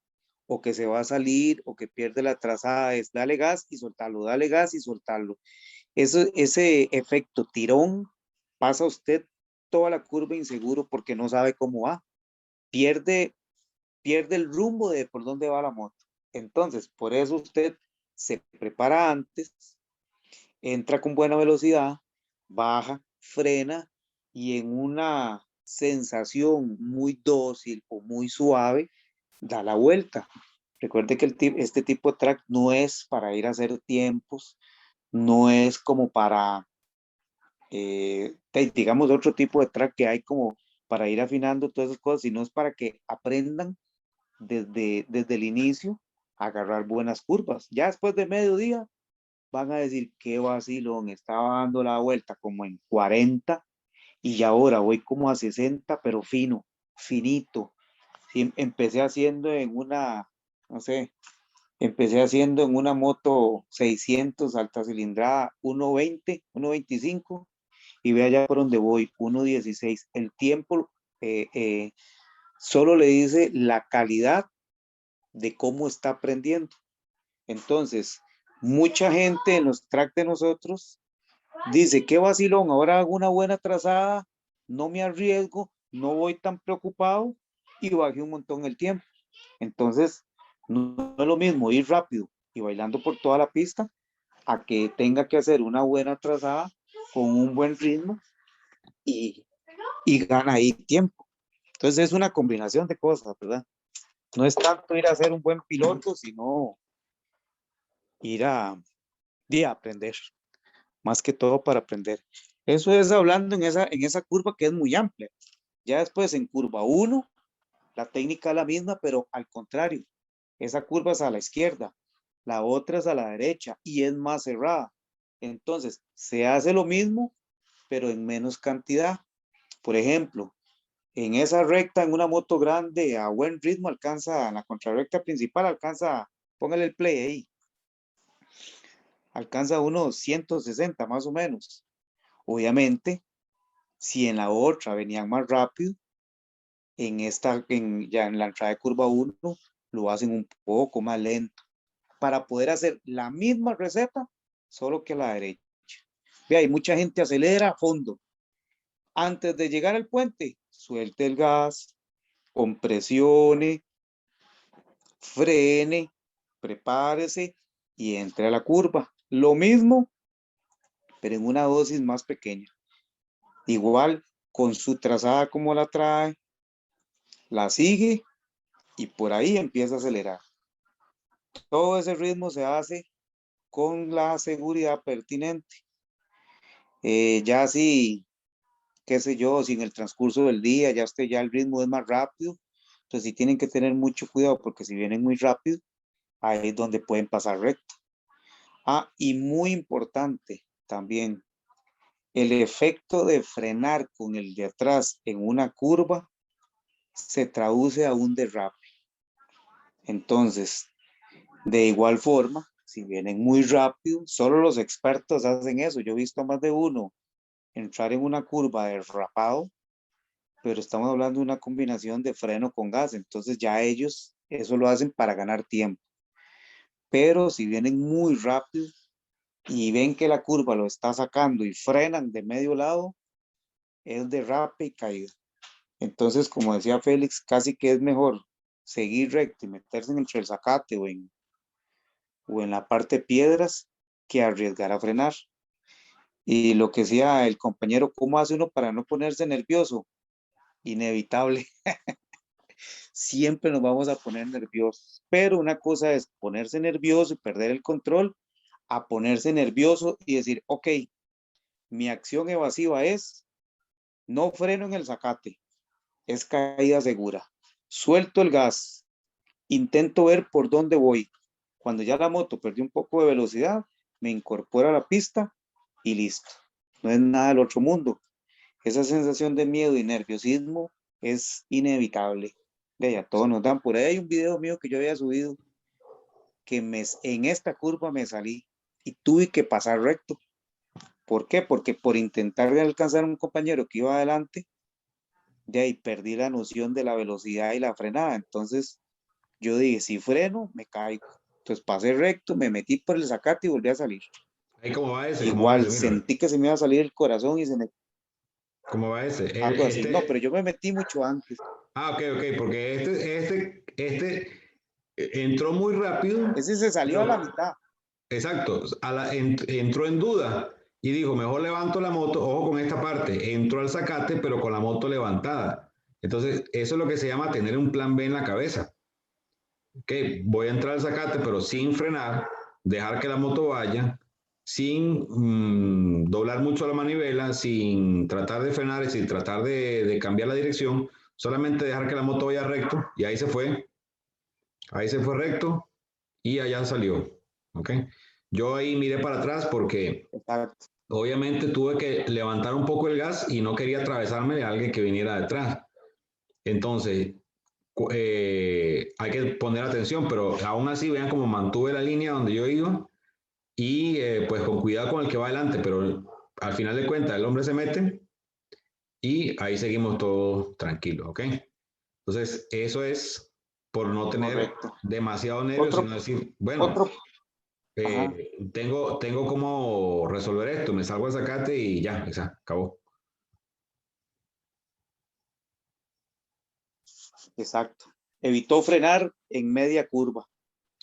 o que se va a salir o que pierde la trazada, es dale gas y soltarlo, dale gas y soltarlo. Ese efecto tirón pasa usted toda la curva inseguro porque no sabe cómo va. Pierde el rumbo de por dónde va la moto. Entonces, por eso usted se prepara antes, entra con buena velocidad, baja, frena y en una sensación muy dócil o muy suave, da la vuelta. Recuerde que este tipo de track no es para ir a hacer tiempos, no es como para, digamos, otro tipo de track que hay como para ir afinando todas esas cosas, sino es para que aprendan desde el inicio a agarrar buenas curvas. Ya después de mediodía van a decir, qué vacilón, estaba dando la vuelta como en 40 y ahora voy como a 60, pero fino, finito. Sí, empecé haciendo en una, no sé, empecé haciendo en una moto 600 alta cilindrada, 1.20, 1.25 y ve allá por donde voy, 1.16. El tiempo solo le dice la calidad de cómo está aprendiendo. Entonces, mucha gente en los tracks de nosotros dice, qué vacilón, ahora hago una buena trazada, no me arriesgo, no voy tan preocupado y bajé un montón el tiempo. Entonces, no es lo mismo ir rápido y bailando por toda la pista a que tenga que hacer una buena trazada con un buen ritmo y, y gana ahí tiempo. Entonces es una combinación de cosas, ¿verdad? No es tanto ir a ser un buen piloto, sino ir a aprender, más que todo para aprender. Eso es hablando en esa curva que es muy amplia. Ya después en curva 1, la técnica es la misma, pero al contrario, esa curva es a la izquierda, la otra es a la derecha y es más cerrada. Entonces, se hace lo mismo, pero en menos cantidad. Por ejemplo, en esa recta, en una moto grande, a buen ritmo, alcanza, en la contrarrecta principal, alcanza, póngale el play ahí, alcanza unos 160 más o menos. Obviamente, si en la otra venían más rápido, ya en la entrada de curva 1 lo hacen un poco más lento para poder hacer la misma receta, solo que a la derecha. Ve, hay mucha gente acelera a fondo. Antes de llegar al puente, suelte el gas, compresione, frene, prepárese y entre a la curva. Lo mismo, pero en una dosis más pequeña. Igual, con su trazada como la trae, la sigue y por ahí empieza a acelerar. Todo ese ritmo se hace con la seguridad pertinente. Ya así, qué sé yo, si en el transcurso del día ya el ritmo es más rápido, entonces sí tienen que tener mucho cuidado porque si vienen muy rápido, ahí es donde pueden pasar recto. Ah, y muy importante también, el efecto de frenar con el de atrás en una curva se traduce a un derrape. Entonces, de igual forma, si vienen muy rápido, solo los expertos hacen eso. Yo he visto a más de uno entrar en una curva derrapado, pero estamos hablando de una combinación de freno con gas. Entonces ya ellos eso lo hacen para ganar tiempo. Pero si vienen muy rápido y ven que la curva lo está sacando y frenan de medio lado, es derrape y caída. Entonces, como decía Félix, casi que es mejor seguir recto y meterse entre el zacate o en la parte de piedras que arriesgar a frenar. Y lo que decía el compañero, ¿cómo hace uno para no ponerse nervioso? Inevitable. Siempre nos vamos a poner nerviosos. Pero una cosa es ponerse nervioso y perder el control, a ponerse nervioso y decir, ok, mi acción evasiva es no freno en el zacate, es caída segura. Suelto el gas, intento ver por dónde voy. Cuando ya la moto perdió un poco de velocidad, me incorporo a la pista y listo. No es nada del otro mundo. Esa sensación de miedo y nerviosismo es inevitable. De a todos nos dan. Por ahí hay un video mío que yo había subido que en esta curva me salí y tuve que pasar recto. ¿Por qué? Porque por intentar alcanzar a un compañero que iba adelante, de ahí perdí la noción de la velocidad y la frenada. Entonces yo dije, si freno, me caigo. Entonces pasé recto, me metí por el zacate y volví a salir. Ahí cómo va ese, Igual, mira. sentí que se me iba a salir el corazón y se me... ¿Cómo va ese? Algo así. No, pero yo me metí mucho antes. Ok, porque entró muy rápido, Ese se salió a la pero mitad. exacto, entró en duda y dijo, mejor levanto la moto, ojo con esta parte, entró al zacate pero con la moto levantada. Entonces, eso es lo que se llama tener un plan B en la cabeza. Ok, voy a entrar al zacate pero sin frenar, dejar que la moto vaya, sin doblar mucho la manivela, sin tratar de frenar y sin tratar de cambiar la dirección, solamente dejar que la moto vaya recto y ahí se fue recto y allá salió. ¿Ok? Yo ahí miré para atrás porque Exacto. obviamente tuve que levantar un poco el gas y no quería atravesarme de alguien que viniera detrás. Entonces, hay que poner atención, pero aún así vean cómo mantuve la línea donde yo iba y pues con cuidado con el que va adelante, pero al final de cuentas el hombre se mete y ahí seguimos todos tranquilos, ¿ok? Entonces, eso es por no tener Correcto. demasiado nervio, Otro, sino decir, bueno, otro, ajá, tengo cómo resolver esto, me salgo al zacate y ya, acabó. exacto. Evitó frenar en media curva,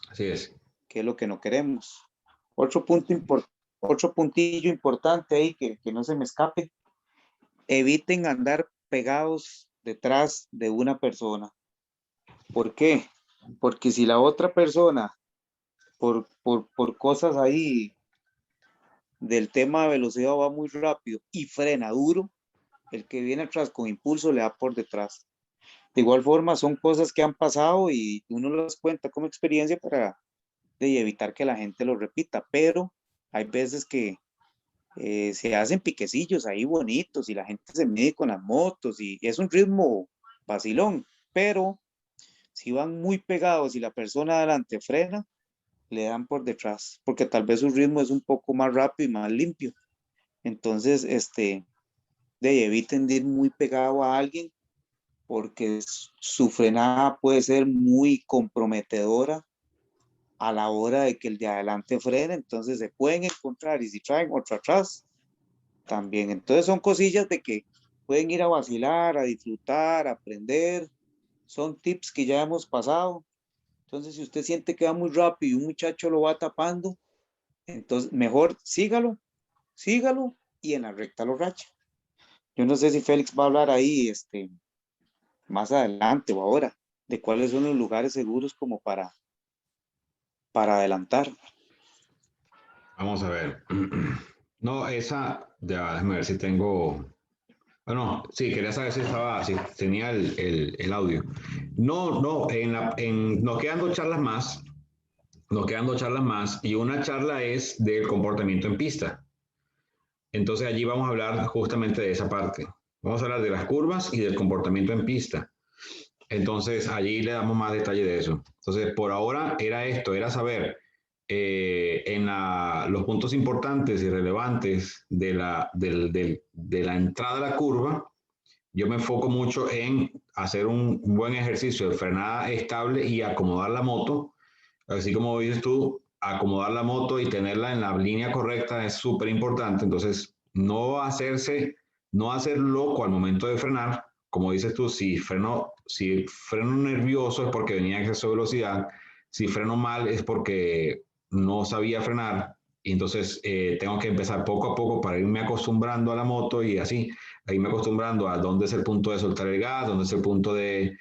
Así es. que es lo que no queremos. Otro punto otro puntillo importante ahí que no se me escape. Eviten andar pegados detrás de una persona. ¿Por qué? Porque si la otra persona, por cosas ahí del tema de velocidad va muy rápido y frena duro, el que viene atrás con impulso le da por detrás. De igual forma, son cosas que han pasado y uno las cuenta como experiencia para evitar que la gente lo repita, pero hay veces que se hacen piquecillos ahí bonitos y la gente se mide con las motos y es un ritmo vacilón, pero si van muy pegados y la persona adelante frena, le dan por detrás, porque tal vez su ritmo es un poco más rápido y más limpio. Entonces, eviten de ir muy pegado a alguien porque su frenada puede ser muy comprometedora a la hora de que el de adelante frene, entonces se pueden encontrar y si traen otro atrás, también. Entonces son cosillas de que pueden ir a vacilar, a disfrutar, a aprender, son tips que ya hemos pasado. Entonces si usted siente que va muy rápido y un muchacho lo va tapando, entonces mejor sígalo y en la recta lo racha. Yo no sé si Félix va a hablar ahí, más adelante o ahora, de cuáles son los lugares seguros como para adelantar. Vamos a ver. No, déjame ver si tengo. Bueno, sí, quería saber si tenía el audio. No, nos quedan dos charlas más. Nos quedan dos charlas más y una charla es del comportamiento en pista. Entonces allí vamos a hablar justamente de esa parte. Vamos a hablar de las curvas y del comportamiento en pista. Entonces allí le damos más detalle de eso. Entonces por ahora era saber los puntos importantes y relevantes de la entrada a la curva. Yo me enfoco mucho en hacer un buen ejercicio de frenada estable y acomodar la moto. Así como dices tú, acomodar la moto y tenerla en la línea correcta es súper importante. Entonces, no hacerse, no hacer loco al momento de frenar, como dices tú, si freno nervioso es porque venía a exceso de velocidad, si freno mal es porque no sabía frenar, y entonces tengo que empezar poco a poco para irme acostumbrando a la moto y así, irme acostumbrando a dónde es el punto de soltar el gas, dónde es el punto de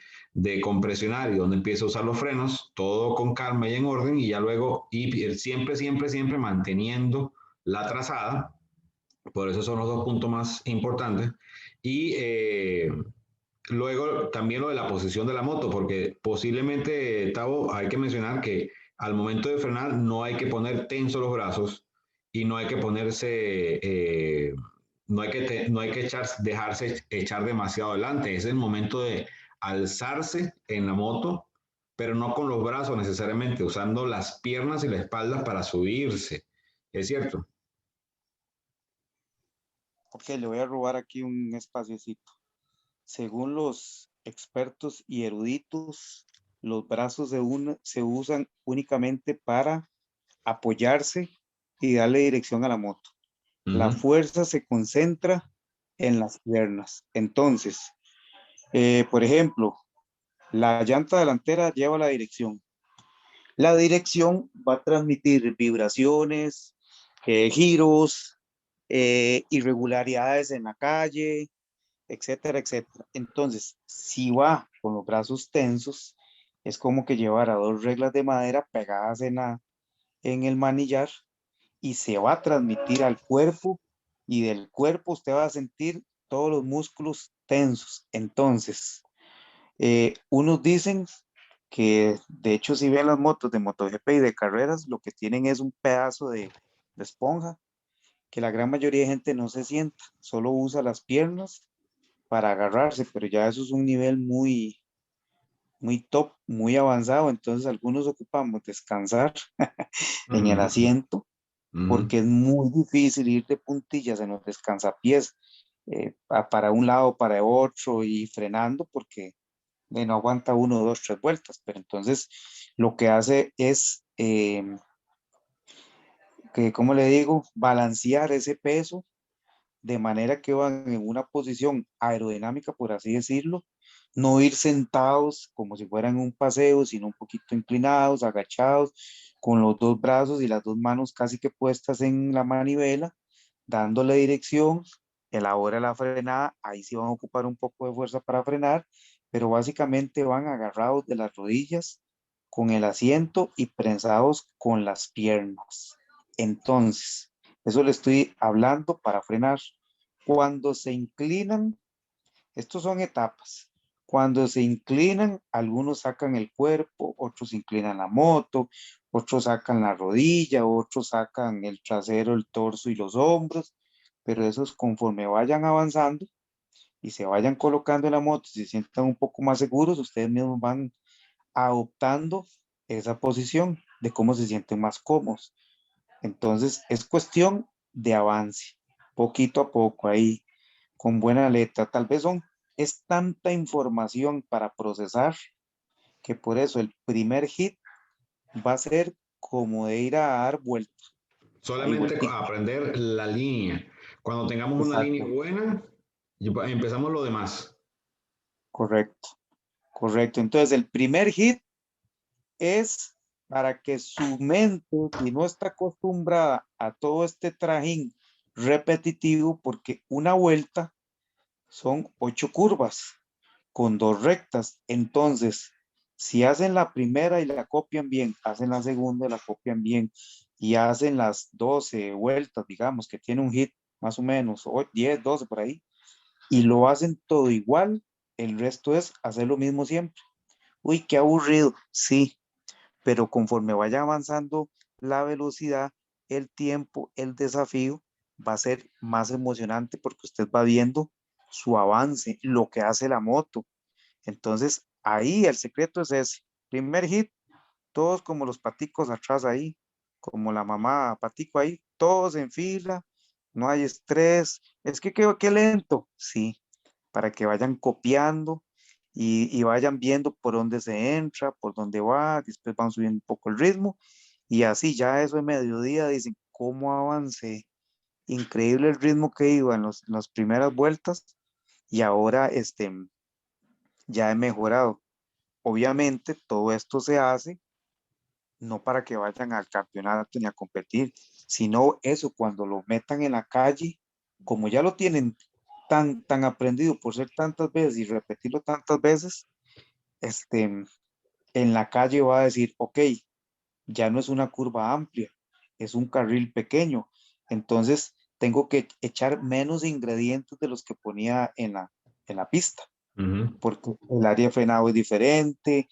compresionar y dónde empiezo a usar los frenos, todo con calma y en orden, y ya luego, y siempre, siempre, siempre manteniendo la trazada. Por eso son los dos puntos más importantes. Y luego también lo de la posición de la moto, porque posiblemente, Tavo, hay que mencionar que al momento de frenar no hay que poner tensos los brazos y no hay que ponerse, no hay que dejarse echar demasiado adelante. Es el momento de alzarse en la moto, pero no con los brazos necesariamente, usando las piernas y la espalda para subirse. ¿Es cierto? Ok, le voy a robar aquí un espaciocito. Según los expertos y eruditos, los brazos se usan únicamente para apoyarse y darle dirección a la moto. La Ujú. fuerza se concentra en las piernas. Entonces, por ejemplo, la llanta delantera lleva la dirección. La dirección va a transmitir vibraciones, giros, irregularidades en la calle, etcétera, etcétera. Entonces, si va con los brazos tensos, es como que llevara dos reglas de madera pegadas en el manillar y se va a transmitir al cuerpo y del cuerpo usted va a sentir todos los músculos tensos. Entonces, unos dicen que de hecho si ven las motos de MotoGP y de carreras, lo que tienen es un pedazo de esponja que la gran mayoría de gente no se sienta, solo usa las piernas para agarrarse, pero ya eso es un nivel muy top, muy avanzado, entonces algunos ocupamos descansar en el Ujú. asiento Ujú. porque es muy difícil ir de puntillas en los descansapiés para un lado, para otro y frenando porque no aguanta uno, dos, tres vueltas, pero entonces lo que hace es, que, ¿cómo le digo? Balancear ese peso de manera que van en una posición aerodinámica, por así decirlo, no ir sentados como si fueran un paseo, sino un poquito inclinados, agachados, con los dos brazos y las dos manos casi que puestas en la manivela, dándole dirección, y a la hora de la frenada, ahí sí van a ocupar un poco de fuerza para frenar, pero básicamente van agarrados de las rodillas con el asiento y prensados con las piernas. Entonces, eso le estoy hablando para frenar. Cuando se inclinan, estos son etapas. Cuando se inclinan, algunos sacan el cuerpo, otros inclinan la moto, otros sacan la rodilla, otros sacan el trasero, el torso y los hombros, pero esos conforme vayan avanzando y se vayan colocando en la moto, si se sientan un poco más seguros, ustedes mismos van adoptando esa posición de cómo se sienten más cómodos. Entonces, es cuestión de avance, poquito a poco, ahí, con buena letra. Tal vez es tanta información para procesar que por eso el primer hit va a ser como de ir a dar vueltas, ahí Solamente vueltica. aprender la línea. Cuando tengamos una línea Exacto, buena, empezamos lo demás. correcto, correcto. Entonces, el primer hit es para que su mente, si no está acostumbrada a todo este trajín repetitivo, porque una vuelta son 8 curvas con 2 rectas. Entonces, si hacen la primera y la copian bien, hacen la segunda y la copian bien, y hacen las 12 vueltas, digamos, que tiene un hit más o menos, o 10, 12 por ahí, y lo hacen todo igual, el resto es hacer lo mismo siempre. Uy, qué aburrido, sí, pero conforme vaya avanzando la velocidad, el tiempo, el desafío, va a ser más emocionante porque usted va viendo su avance, lo que hace la moto. Entonces, ahí el secreto es ese. Primer hit, todos como los paticos atrás ahí, como la mamá patico ahí, todos en fila, no hay estrés. Es que qué lento, sí, para que vayan copiando y vayan viendo por dónde se entra, por dónde va, después van subiendo un poco el ritmo y así ya eso de mediodía dicen, ¿cómo avancé? Increíble el ritmo que iba en las primeras vueltas y ahora ya he mejorado. Obviamente, todo esto se hace no para que vayan al campeonato ni a competir, sino eso, cuando lo metan en la calle, como ya lo tienen tan aprendido por ser tantas veces y repetirlo tantas veces, este, en la calle va a decir, ok, ya no es una curva amplia, es un carril pequeño, entonces tengo que echar menos ingredientes de los que ponía en la pista, Ujú. porque el área de frenado es diferente,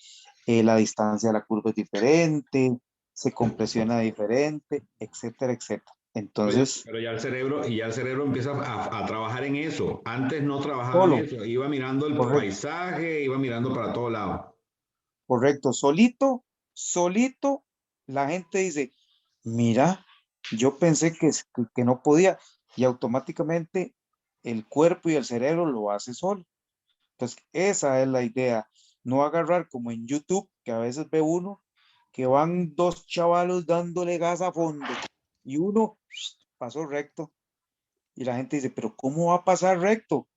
la distancia de la curva es diferente, se compresiona diferente, etcétera, etcétera. Entonces, Pero ya el cerebro empieza a trabajar en eso. Antes no trabajaba en solo, eso. Iba mirando el correcto, paisaje, iba mirando para todos lados. correcto, solito, solito, la gente dice, mira, yo pensé que no podía, y automáticamente el cuerpo y el cerebro lo hace solo. Entonces, esa es la idea, no agarrar como en YouTube, que a veces ve uno, que van dos chavalos dándole gas a fondo, y uno pasó recto, y la gente dice, pero ¿cómo va a pasar recto?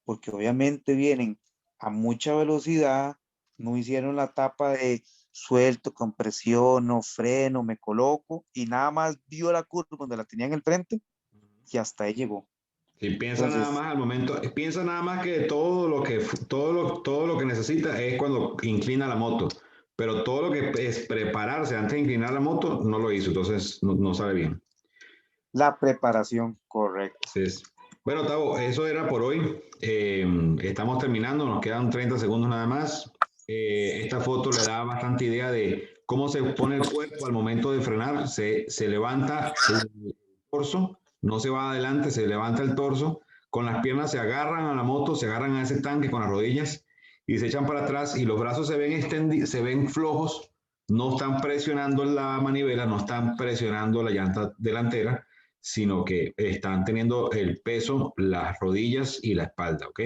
Porque obviamente vienen a mucha velocidad, no hicieron la etapa de suelto, compresión, no freno, me coloco, y nada más vio la curva donde la tenía en el frente, y hasta ahí llegó. Si piensa nada Entonces, más al momento, piensa nada más que todo lo que necesita es cuando inclina la moto. Pero todo lo que es prepararse antes de inclinar la moto, no lo hizo. Entonces, no sabe bien. la preparación correcta. Entonces, bueno, Tavo, eso era por hoy. Estamos terminando, nos quedan 30 segundos nada más. Esta foto le da bastante idea de cómo se pone el cuerpo al momento de frenar. Se levanta el torso, no se va adelante, se levanta el torso. Con las piernas se agarran a la moto, se agarran a ese tanque con las rodillas y se echan para atrás y los brazos se ven se ven flojos, no están presionando la manivela, no están presionando la llanta delantera, sino que están teniendo el peso, las rodillas y la espalda, ¿ok?